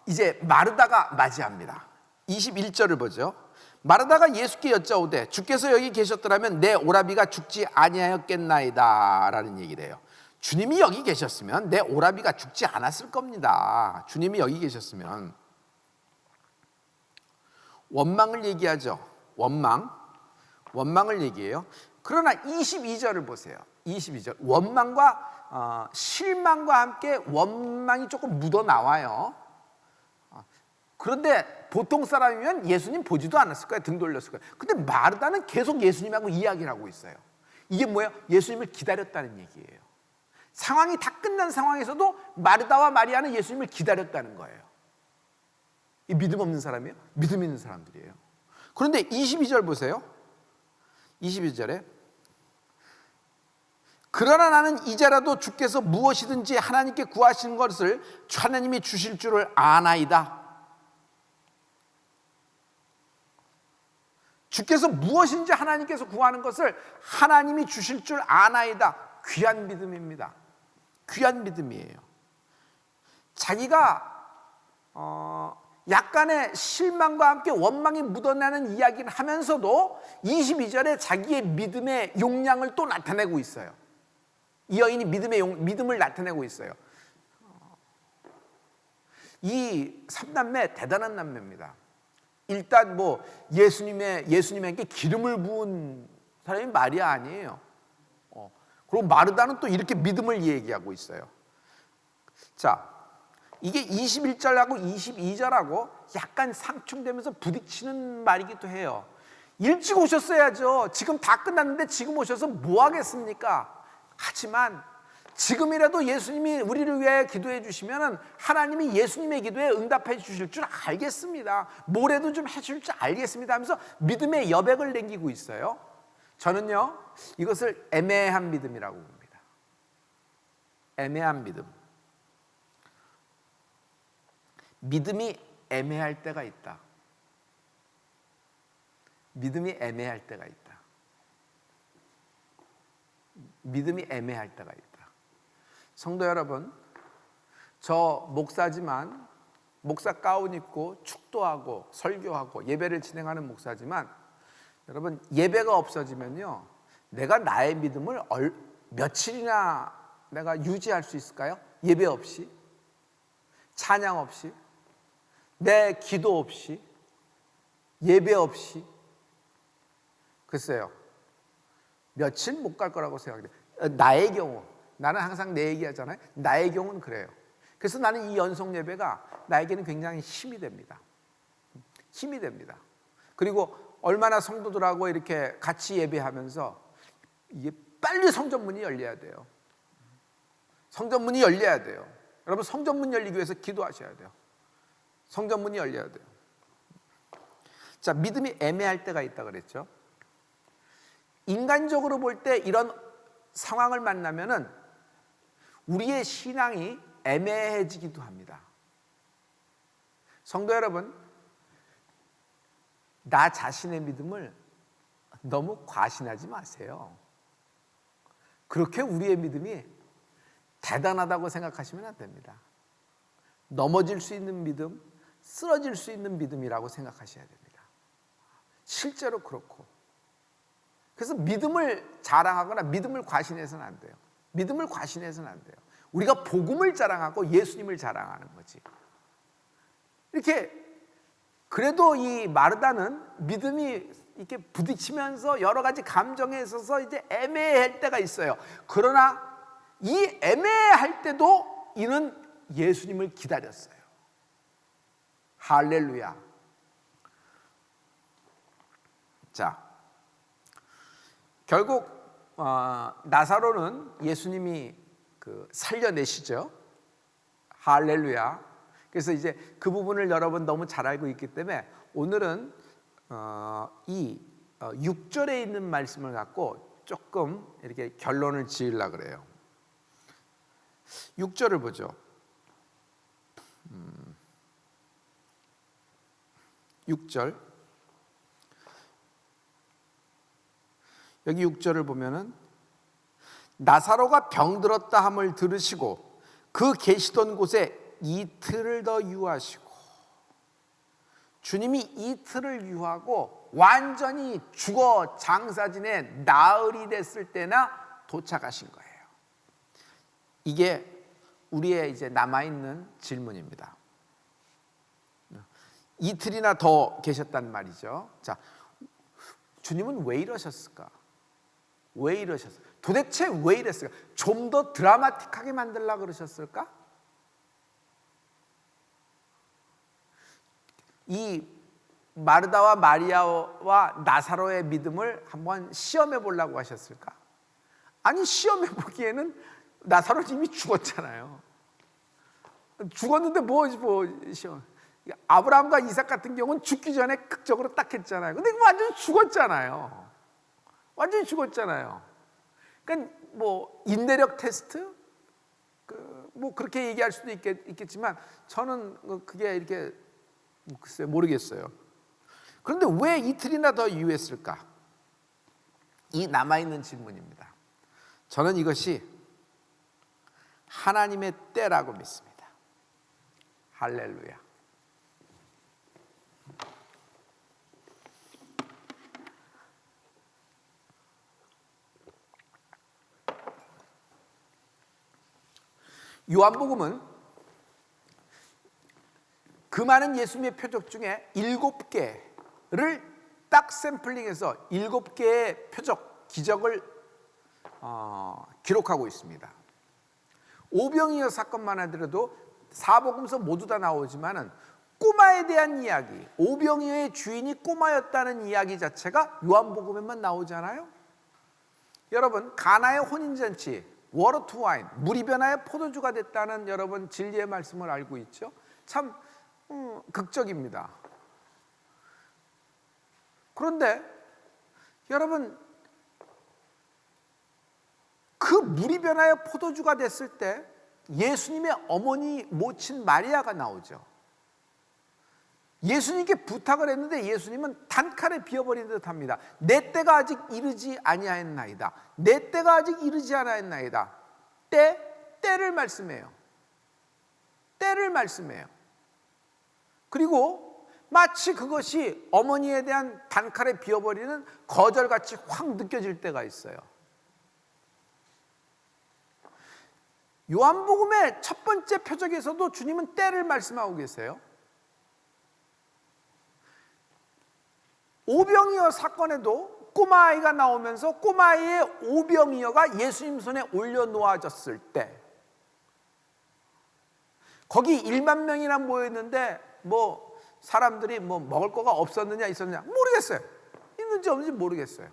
이제 마르다가 맞이합니다. 21절을 보죠. 마르다가 예수께 여짜오되 주께서 여기 계셨더라면 내 오라비가 죽지 아니하였겠나이다 라는 얘기를 해요. 주님이 여기 계셨으면 내 오라비가 죽지 않았을 겁니다. 주님이 여기 계셨으면. 원망을 얘기하죠. 원망을 얘기해요. 그러나 22절을 보세요. 22절. 원망과 실망과 함께 원망이 조금 묻어 나와요. 그런데 보통 사람이면 예수님 보지도 않았을 거예요. 등 돌렸을 거예요. 근데 마르다는 계속 예수님하고 이야기를 하고 있어요. 이게 뭐예요? 예수님을 기다렸다는 얘기예요. 상황이 다 끝난 상황에서도 마르다와 마리아는 예수님을 기다렸다는 거예요. 이 믿음 없는 사람이에요? 믿음 있는 사람들이에요. 그런데 22절 보세요. 22절에 그러나 나는 이제라도 주께서 무엇이든지 하나님께 구하시는 것을 하나님이 주실 줄을 아나이다. 주께서 무엇인지 하나님께서 구하는 것을 하나님이 주실 줄 아나이다. 귀한 믿음입니다. 귀한 믿음이에요. 자기가 약간의 실망과 함께 원망이 묻어나는 이야기를 하면서도 22절에 자기의 믿음의 용량을 또 나타내고 있어요. 이 여인이 믿음을 나타내고 있어요. 이 3남매 대단한 남매입니다. 일단 뭐 예수님에게 기름을 부은 사람이 마리아 아니에요. 그리고 마르다는 또 이렇게 믿음을 얘기하고 있어요. 자, 이게 21절하고 22절하고 약간 상충되면서 부딪히는 말이기도 해요. 일찍 오셨어야죠. 지금 다 끝났는데 지금 오셔서 뭐 하겠습니까? 하지만 지금이라도 예수님이 우리를 위해 기도해 주시면 하나님이 예수님의 기도에 응답해 주실 줄 알겠습니다. 뭐래도 좀 해줄 줄 알겠습니다 하면서 믿음의 여백을 남기고 있어요. 저는요, 이것을 애매한 믿음이라고 봅니다. 애매한 믿음. 믿음이 애매할 때가 있다. 믿음이 애매할 때가 있다. 믿음이 애매할 때가 있다. 성도 여러분, 저 목사지만 목사 가운 입고 축도하고 설교하고 예배를 진행하는 목사지만 여러분, 예배가 없어지면요, 내가 나의 믿음을 며칠이나 내가 유지할 수 있을까요? 예배 없이, 찬양 없이, 내 기도 없이, 예배 없이. 글쎄요, 며칠 못 갈 거라고 생각해요. 나의 경우, 나는 항상 내 얘기하잖아요. 나의 경우는 그래요. 그래서 나는 이 연속 예배가 나에게는 굉장히 힘이 됩니다. 힘이 됩니다. 그리고 얼마나 성도들하고 이렇게 같이 예배하면서 이게 빨리 성전문이 열려야 돼요. 성전문이 열려야 돼요. 여러분, 성전문 열리기 위해서 기도하셔야 돼요. 성전문이 열려야 돼요. 자, 믿음이 애매할 때가 있다 그랬죠. 인간적으로 볼 때 이런 상황을 만나면은 우리의 신앙이 애매해지기도 합니다. 성도 여러분, 나 자신의 믿음을 너무 과신하지 마세요. 그렇게 우리의 믿음이 대단하다고 생각하시면 안 됩니다. 넘어질 수 있는 믿음, 쓰러질 수 있는 믿음이라고 생각하셔야 됩니다. 실제로 그렇고. 그래서 믿음을 자랑하거나 믿음을 과신해서는 안 돼요. 믿음을 과신해서는 안 돼요. 우리가 복음을 자랑하고 예수님을 자랑하는 거지. 이렇게 그래도 이 마르다는 믿음이 이렇게 부딪히면서 여러 가지 감정에 있어서 이제 애매할 때가 있어요. 그러나 이 애매할 때도 이는 예수님을 기다렸어요. 할렐루야. 자, 결국 나사로는 예수님이 살려내시죠. 할렐루야. 그래서 이제 그 부분을 여러분 너무 잘 알고 있기 때문에 오늘은 이 6절에 있는 말씀을 갖고 조금 이렇게 결론을 지으려고 그래요. 6절을 보죠. 6절. 여기 6절을 보면은 나사로가 병들었다 함을 들으시고 그 계시던 곳에 이틀을 더 유하시고, 주님이 이틀을 유하고 완전히 죽어 장사진에 나흘이 됐을 때나 도착하신 거예요. 이게 우리의 이제 남아있는 질문입니다. 이틀이나 더 계셨단 말이죠. 자, 주님은 왜 이러셨을까? 왜 이러셨을까? 도대체 왜 이랬을까? 좀 더 드라마틱하게 만들려고 그러셨을까? 이 마르다와 마리아와 나사로의 믿음을 한번 시험해 보려고 하셨을까? 아니, 시험해 보기에는 나사로는 이미 죽었잖아요. 죽었는데 뭐 시험? 아브라함과 이삭 같은 경우는 죽기 전에 극적으로 딱 했잖아요. 근데 완전히 죽었잖아요. 완전히 죽었잖아요. 그러니까 뭐 인내력 테스트, 뭐 그렇게 얘기할 수도 있겠지만 저는 그게 이렇게 글쎄 모르겠어요. 그런데 왜 이틀이나 더 유했을까? 이 남아있는 질문입니다. 저는 이것이 하나님의 때라고 믿습니다. 할렐루야. 요한복음은 그 많은 예수님의 표적 중에 7개를 딱 샘플링해서 7개의 표적, 기적을 기록하고 있습니다. 오병이어 사건만 하더라도 사복음서 모두 다 나오지만은 꼬마에 대한 이야기, 오병이어의 주인이 꼬마였다는 이야기 자체가 요한복음에만 나오잖아요. 여러분, 가나의 혼인잔치, 워터 투 와인, 물이 변하여 포도주가 됐다는 여러분 진리의 말씀을 알고 있죠. 참 극적입니다. 그런데 여러분, 그 물이 변하여 포도주가 됐을 때 예수님의 어머니 모친 마리아가 나오죠. 예수님께 부탁을 했는데 예수님은 단칼에 비워버린 듯 합니다. 내 때가 아직 이르지 아니하였나이다. 내 때가 아직 이르지 아니하였나이다. 때를 말씀해요. 때를 말씀해요. 그리고 마치 그것이 어머니에 대한 단칼에 비워버리는 거절같이 확 느껴질 때가 있어요. 요한복음의 첫 번째 표적에서도 주님은 때를 말씀하고 계세요. 오병이어 사건에도 꼬마아이가 나오면서 꼬마아이의 오병이어가 예수님 손에 올려놓아졌을 때 거기 1만 명이나 모였는데 뭐 사람들이 뭐 먹을 거가 없었느냐 있었느냐 모르겠어요. 있는지 없는지 모르겠어요.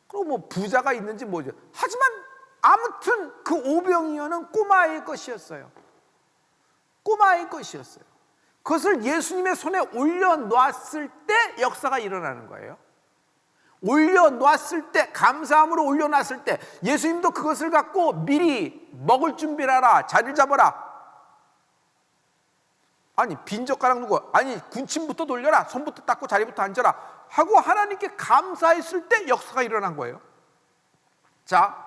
그리고 뭐 부자가 있는지 모르죠. 하지만 아무튼 그 오병이어는 꼬마아이의 것이었어요. 꼬마아이의 것이었어요. 그것을 예수님의 손에 올려놓았을 때 역사가 일어나는 거예요. 올려놓았을 때, 감사함으로 올려놨을 때 예수님도 그것을 갖고 미리 먹을 준비를 하라, 자리를 잡아라. 아니 빈젓가락 누구? 아니 군침부터 돌려라, 손부터 닦고 자리부터 앉아라 하고 하나님께 감사했을 때 역사가 일어난 거예요. 자,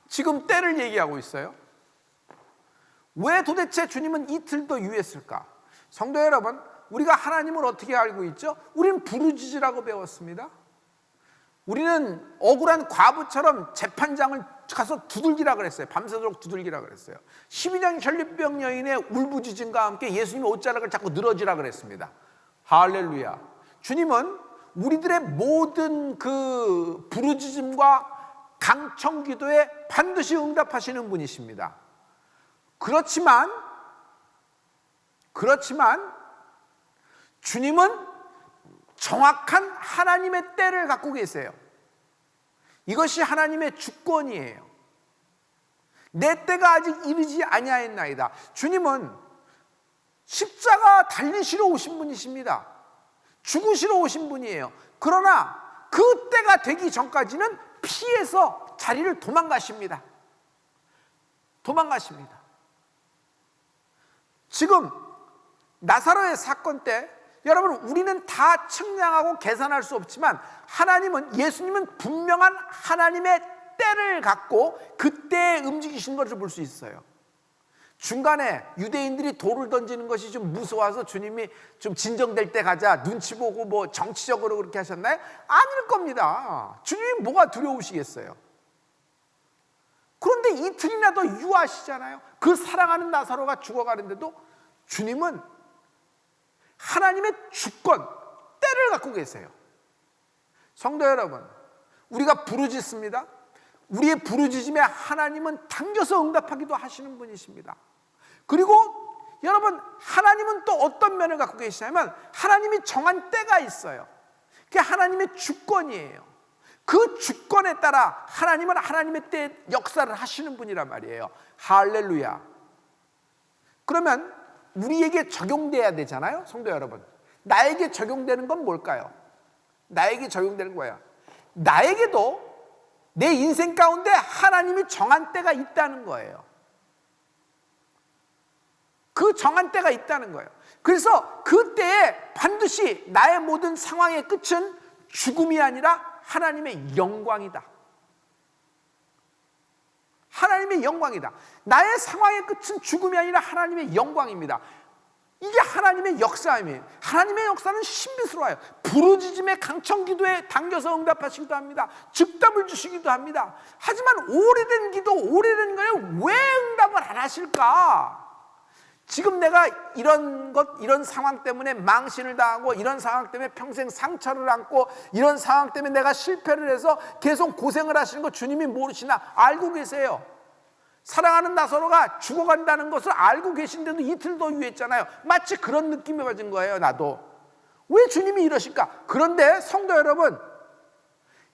지금 때를 얘기하고 있어요. 왜 도대체 주님은 이틀도 유했을까? 성도 여러분, 우리가 하나님을 어떻게 알고 있죠? 우리는 부르짖으라고 배웠습니다. 우리는 억울한 과부처럼 재판장을 가서 두들기라 그랬어요. 밤새도록 두들기라 그랬어요. 12년 혈류병 여인의 울부짖음과 함께 예수님의 옷자락을 자꾸 늘어지라 그랬습니다. 할렐루야. 주님은 우리들의 모든 그 부르짖음과 강청 기도에 반드시 응답하시는 분이십니다. 그렇지만 주님은 정확한 하나님의 때를 갖고 계세요. 이것이 하나님의 주권이에요. 내 때가 아직 이르지 아니하였나이다. 주님은 십자가 달리시러 오신 분이십니다. 죽으시러 오신 분이에요. 그러나 그 때가 되기 전까지는 피해서 자리를 도망가십니다. 지금 나사로의 사건 때 여러분, 우리는 다 측량하고 계산할 수 없지만 하나님은, 예수님은 분명한 하나님의 때를 갖고 그때에 움직이신 것을 볼 수 있어요. 중간에 유대인들이 돌을 던지는 것이 좀 무서워서 주님이 좀 진정될 때 가자, 눈치 보고 뭐 정치적으로 그렇게 하셨나요? 아닐 겁니다. 주님이 뭐가 두려우시겠어요? 그런데 이틀이나 더 유하시잖아요. 그 사랑하는 나사로가 죽어가는데도 주님은 하나님의 주권, 때를 갖고 계세요. 성도 여러분, 우리가 부르짖습니다. 우리의 부르짖음에 하나님은 당겨서 응답하기도 하시는 분이십니다. 그리고 여러분, 하나님은 또 어떤 면을 갖고 계시냐면 하나님이 정한 때가 있어요. 그게 하나님의 주권이에요. 그 주권에 따라 하나님은 하나님의 때에 역사를 하시는 분이란 말이에요. 할렐루야. 그러면 우리에게 적용돼야 되잖아요, 성도 여러분. 나에게 적용되는 건 뭘까요? 나에게 적용되는 거예요. 나에게도 내 인생 가운데 하나님이 정한 때가 있다는 거예요. 그 정한 때가 있다는 거예요. 그래서 그 때에 반드시 나의 모든 상황의 끝은 죽음이 아니라 하나님의 영광이다. 하나님의 영광이다. 나의 상황의 끝은 죽음이 아니라 하나님의 영광입니다. 이게 하나님의 역사임이에요. 하나님의 역사는 신비스러워요. 부르짖음의 강청 기도에 당겨서 응답하시기도 합니다. 즉답을 주시기도 합니다. 하지만 오래된 기도, 오래된 거에 왜 응답을 안 하실까? 지금 내가 이런 상황 때문에 망신을 당하고, 이런 상황 때문에 평생 상처를 안고, 이런 상황 때문에 내가 실패를 해서 계속 고생을 하시는 거 주님이 모르시나? 알고 계세요. 사랑하는 나사로가 죽어간다는 것을 알고 계신데도 이틀 더 유했잖아요. 마치 그런 느낌이 받은 거예요. 나도 왜 주님이 이러실까? 그런데 성도 여러분,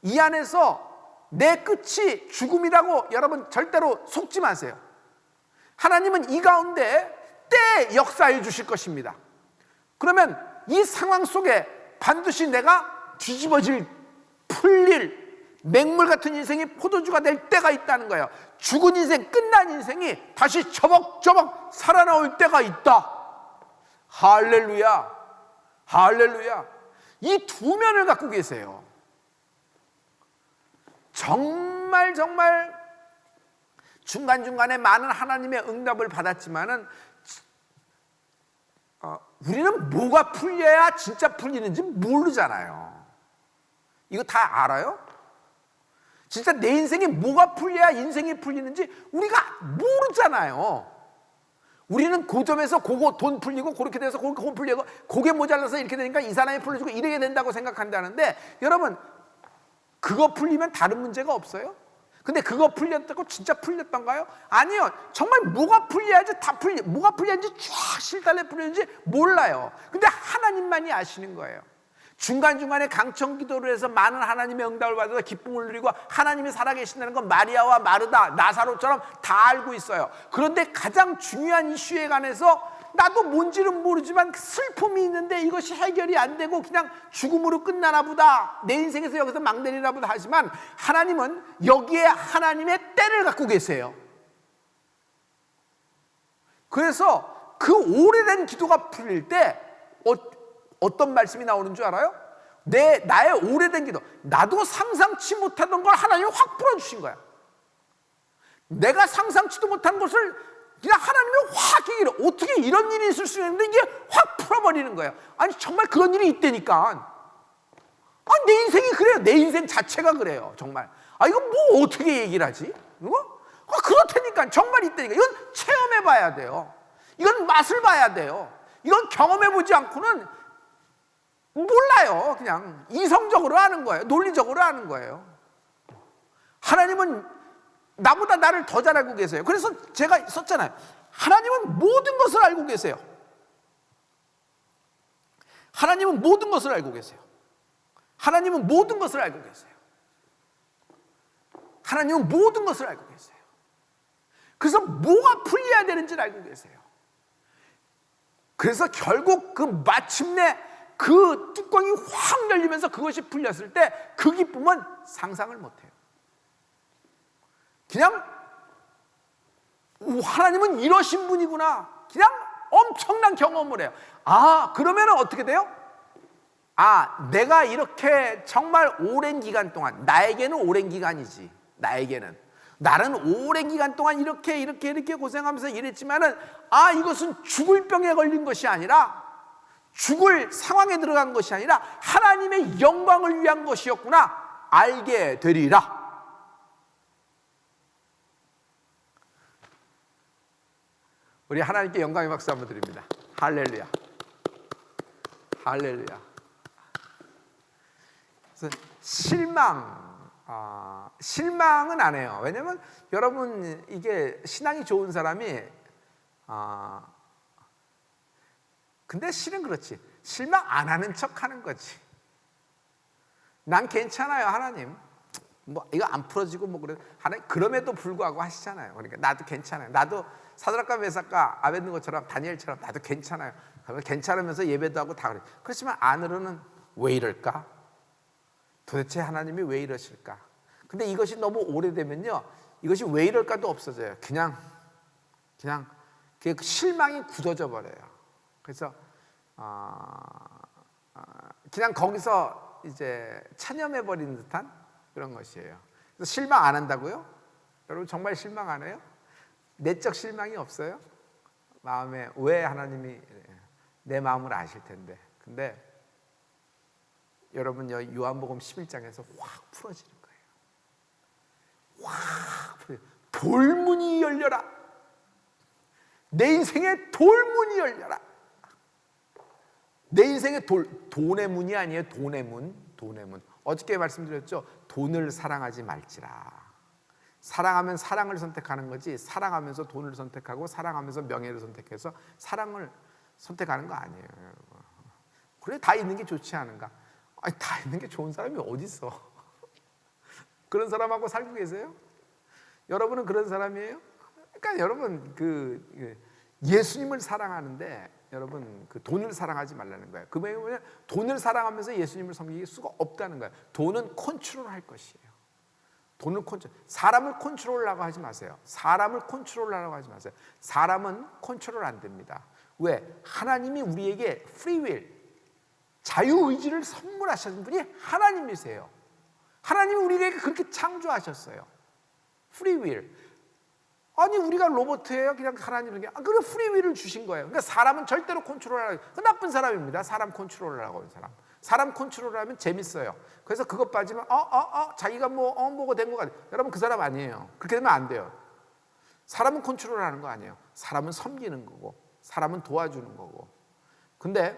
이 안에서 내 끝이 죽음이라고 여러분 절대로 속지 마세요. 하나님은 이 가운데 때 역사해 주실 것입니다. 그러면 이 상황 속에 반드시 내가 뒤집어질, 풀릴 맹물 같은 인생이 포도주가 될 때가 있다는 거예요. 죽은 인생, 끝난 인생이 다시 저벅저벅 살아나올 때가 있다. 할렐루야, 할렐루야. 이 두 면을 갖고 계세요. 정말 중간중간에 많은 하나님의 응답을 받았지만은 우리는 뭐가 풀려야 진짜 풀리는지 모르잖아요. 이거 다 알아요? 진짜 내 인생에 뭐가 풀려야 인생이 풀리는지 우리가 모르잖아요. 우리는 고점에서 그거 돈 풀리고, 그렇게 돼서 그거 풀리고, 그게 모자라서 이렇게 되니까 이 사람이 풀려주고 이렇게 된다고 생각한다는데, 여러분 그거 풀리면 다른 문제가 없어요? 근데 그거 풀렸다고 진짜 풀렸던가요? 아니요. 정말 뭐가 풀려야지 뭐가 풀려야지 쫙 실달래 풀리는지 몰라요. 근데 하나님만이 아시는 거예요. 중간중간에 강청 기도를 해서 많은 하나님의 응답을 받아서 기쁨을 누리고 하나님이 살아계신다는 건 마리아와 마르다, 나사로처럼 다 알고 있어요. 그런데 가장 중요한 이슈에 관해서 나도 뭔지는 모르지만 슬픔이 있는데 이것이 해결이 안 되고 그냥 죽음으로 끝나나 보다, 내 인생에서 여기서 망되리나 보다 하지만, 하나님은 여기에 하나님의 때를 갖고 계세요. 그래서 그 오래된 기도가 풀릴 때 어떤 말씀이 나오는 줄 알아요? 나의 오래된 기도, 나도 상상치 못하던 걸 하나님이 확 풀어주신 거야. 내가 상상치도 못한 것을 그냥 하나님이 확 얘기를, 어떻게 이런 일이 있을 수 있는데 이게 확 풀어버리는 거예요. 아니 정말 그런 일이 있다니까. 내 인생이 그래요. 내 인생 자체가 그래요. 정말. 이거 뭐 어떻게 얘기를 하지? 이거? 그렇다니까. 정말 있다니까. 이건 체험해봐야 돼요. 이건 맛을 봐야 돼요. 이건 경험해보지 않고는 몰라요. 그냥 이성적으로 하는 거예요. 논리적으로 하는 거예요. 하나님은 나보다 나를 더 잘 알고 계세요. 그래서 제가 썼잖아요. 하나님은 모든 것을 알고 계세요. 하나님은 모든 것을 알고 계세요. 하나님은 모든 것을 알고 계세요. 하나님은 모든 것을 알고 계세요. 그래서 뭐가 풀려야 되는지를 알고 계세요. 그래서 결국 그 마침내 그 뚜껑이 확 열리면서 그것이 풀렸을 때 그 기쁨은 상상을 못해요. 그냥 하나님은 이러신 분이구나, 그냥 엄청난 경험을 해요. 그러면 어떻게 돼요? 내가 이렇게 정말 오랜 기간 동안, 나에게는 오랜 기간이지, 나는 오랜 기간 동안 이렇게 고생하면서 일했지만은, 이것은 죽을 병에 걸린 것이 아니라, 죽을 상황에 들어간 것이 아니라 하나님의 영광을 위한 것이었구나 알게 되리라. 우리 하나님께 영광의 박수 한번 드립니다. 할렐루야, 할렐루야. 그래서 실망은 안 해요. 왜냐면 여러분, 이게 신앙이 좋은 사람이 근데 실은 그렇지, 실망 안 하는 척 하는 거지. 난 괜찮아요, 하나님. 이거 안 풀어지고 그래. 하나님 그럼에도 불구하고 하시잖아요. 그러니까 나도 괜찮아요. 나도 사드락과 메삭과 아벳느고처럼, 다니엘처럼 나도 괜찮아요. 괜찮으면서 예배도 하고 다 그래. 그렇지만 안으로는 왜 이럴까? 도대체 하나님이 왜 이러실까? 근데 이것이 너무 오래되면요, 이것이 왜 이럴까도 없어져요. 그냥 그 실망이 굳어져 버려요. 그래서 그냥 거기서 이제 체념해 버리는 듯한 그런 것이에요. 그래서 실망 안 한다고요? 여러분 정말 실망 안 해요? 내적 실망이 없어요? 마음에 왜 하나님이 내 마음을 아실 텐데. 근데 여러분 요한복음 11장에서 확 풀어지는 거예요. 확 풀어져. 돌문이 열려라. 내 인생의 돌문이 열려라. 내 인생의 돈의 문이 아니에요. 돈의 문. 어저께 말씀드렸죠. 돈을 사랑하지 말지라. 사랑하면 사랑을 선택하는 거지, 사랑하면서 돈을 선택하고 사랑하면서 명예를 선택해서 사랑을 선택하는 거 아니에요. 그래, 다 있는 게 좋지 않은가? 아니, 다 있는 게 좋은 사람이 어디 있어? 그런 사람하고 살고 계세요? 여러분은 그런 사람이에요? 그러니까 여러분 예수님을 사랑하는데 여러분 돈을 사랑하지 말라는 거예요. 그 말은 뭐냐? 돈을 사랑하면서 예수님을 섬길 수가 없다는 거예요. 돈은 컨트롤할 것이에요. 사람을 컨트롤하려고 하지 마세요. 사람은 컨트롤 안 됩니다. 왜? 하나님이 우리에게 프리윌, 자유의지를 선물하신 분이 하나님이세요. 하나님이 우리에게 그렇게 창조하셨어요. 프리윌. 아니, 우리가 로봇이에요? 그냥 하나님에게 그런 프리윌을 주신 거예요. 그러니까 사람은 절대로 컨트롤하라고. 그 나쁜 사람입니다. 사람 컨트롤하라고 하는 사람. 사람 컨트롤하면 재밌어요. 그래서 그것 빠지면 자기가 뭐가 된 것 같아요. 여러분, 그 사람 아니에요. 그렇게 되면 안 돼요. 사람은 컨트롤하는 거 아니에요. 사람은 섬기는 거고, 사람은 도와주는 거고. 근데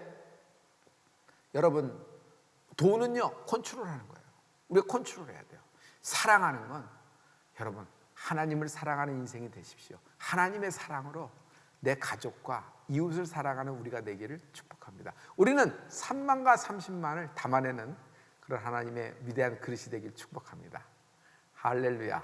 여러분, 돈은요 컨트롤하는 거예요. 우리가 컨트롤해야 돼요. 사랑하는 건 여러분, 하나님을 사랑하는 인생이 되십시오. 하나님의 사랑으로 내 가족과 이웃을 사랑하는 우리가 되기를 축복합니다. 우리는 3만과 30만을 담아내는 그런 하나님의 위대한 그릇이 되길 축복합니다. 할렐루야.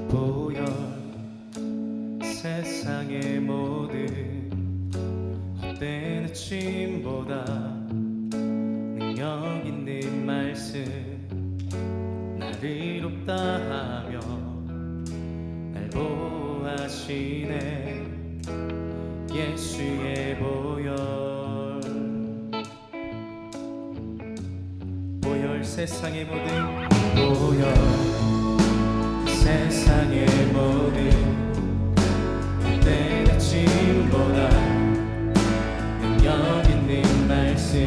보여 세상의 모든 헛된 의심보다 능력 있는 말씀 나를 이롭다 하며 날 보호하시네. 예수의 보혈 세상의 모든 보혈 세상의 모든 헛된 의심보다 능력 있는 말씀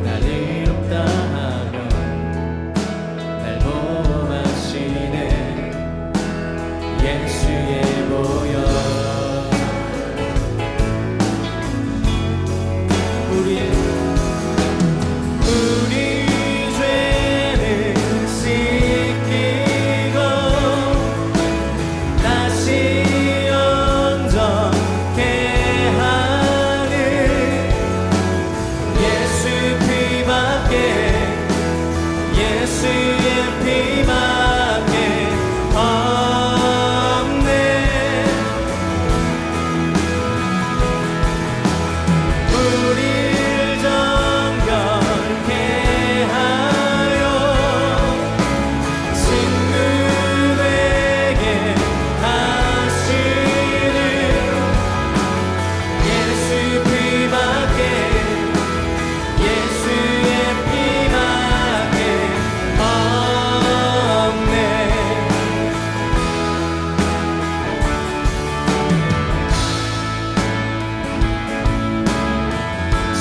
나를 이롭다 하며 날 보호하시네. 예수의 보혈 우리 죄를 씻기고 다시 온전케 하는 예수 피밖에, 예수의 피밖에 없네. 우릴 정결케 하여 친구되게 하시는 예수 피밖에, 예수의 피밖에 없네.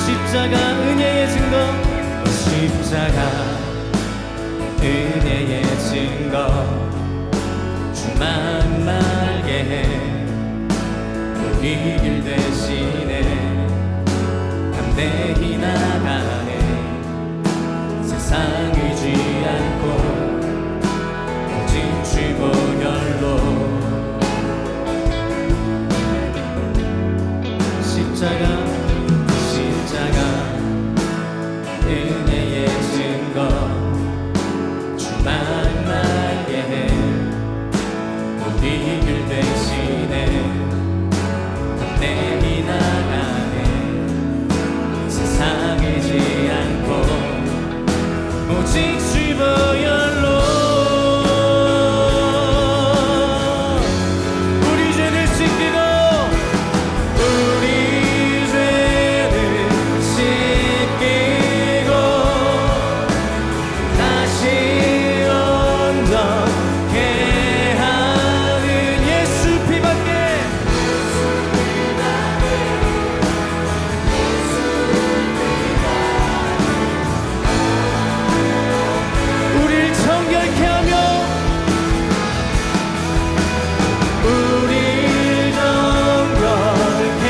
십자가 은혜의 증거, 십자가 은혜의 증거, 주만 말게 해 우리 길 대신에 담대히 나가네. 세상 의지 않고 오직 주 보혈로 십자가 은혜의 증거, 주만 말게 해 우리 길 대신에 담대히 나가네. 세상 의지 않고 보혈로 우리 죄를 씻기고 우리 죄를 씻기고 다시 온전케 하는 예수 피밖에 우리를 정결케 하며 우리를 정결케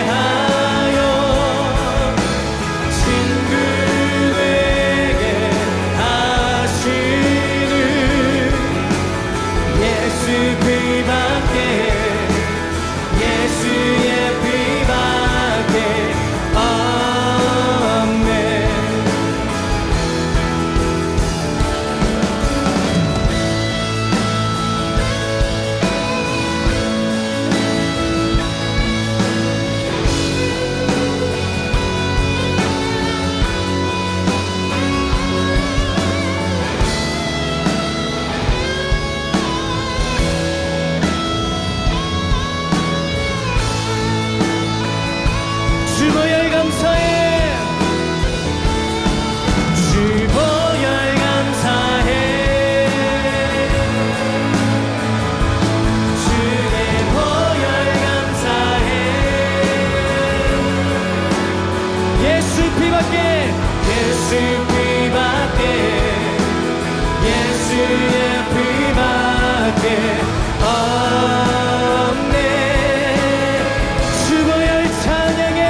하여 친구 되게 하시는 예수 피밖에 예수의 피밖에 없네. 주보혈 감사해 주보혈 감사해 주의 보혈 감사해 예수 피밖에 예수 피밖에 예수의 피밖에 없네. 주보혈 찬양해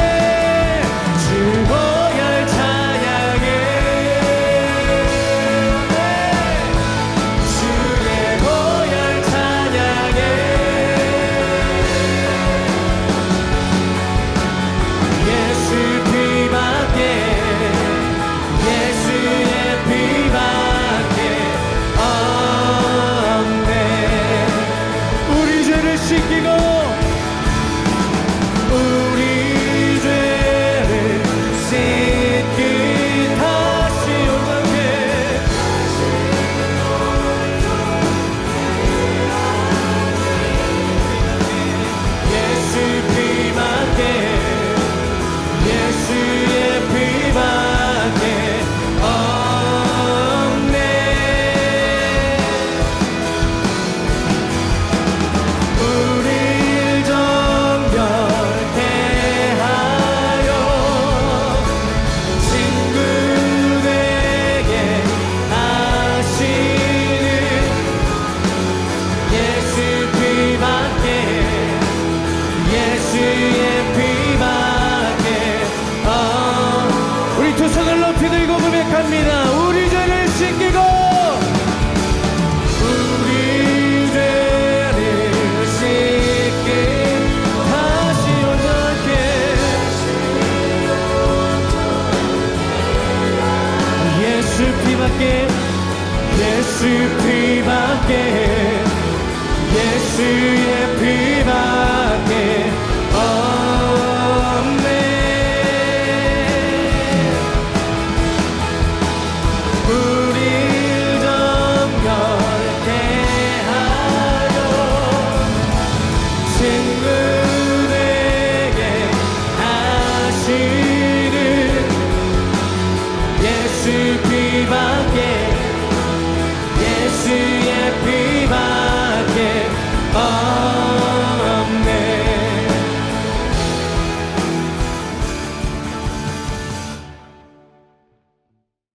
주보혈 찬양해 주의 보혈 찬양해 예수 피밖에 예수의 피밖에 없네. 우리 죄를 씻기고 우리 죄를 씻기 다시 온전케 예수 피밖에 예수의 피밖에 없네. 우릴 정결케 하여 친구 되게 하시는 예수 피밖에 예수의 피밖에 우리 두 손을 높이 들고 고백합니다. 우리 죄를 씻기고 우리 죄를 씻기 다시 온전케 예수 피밖에 예수 피밖에 예수의 피밖에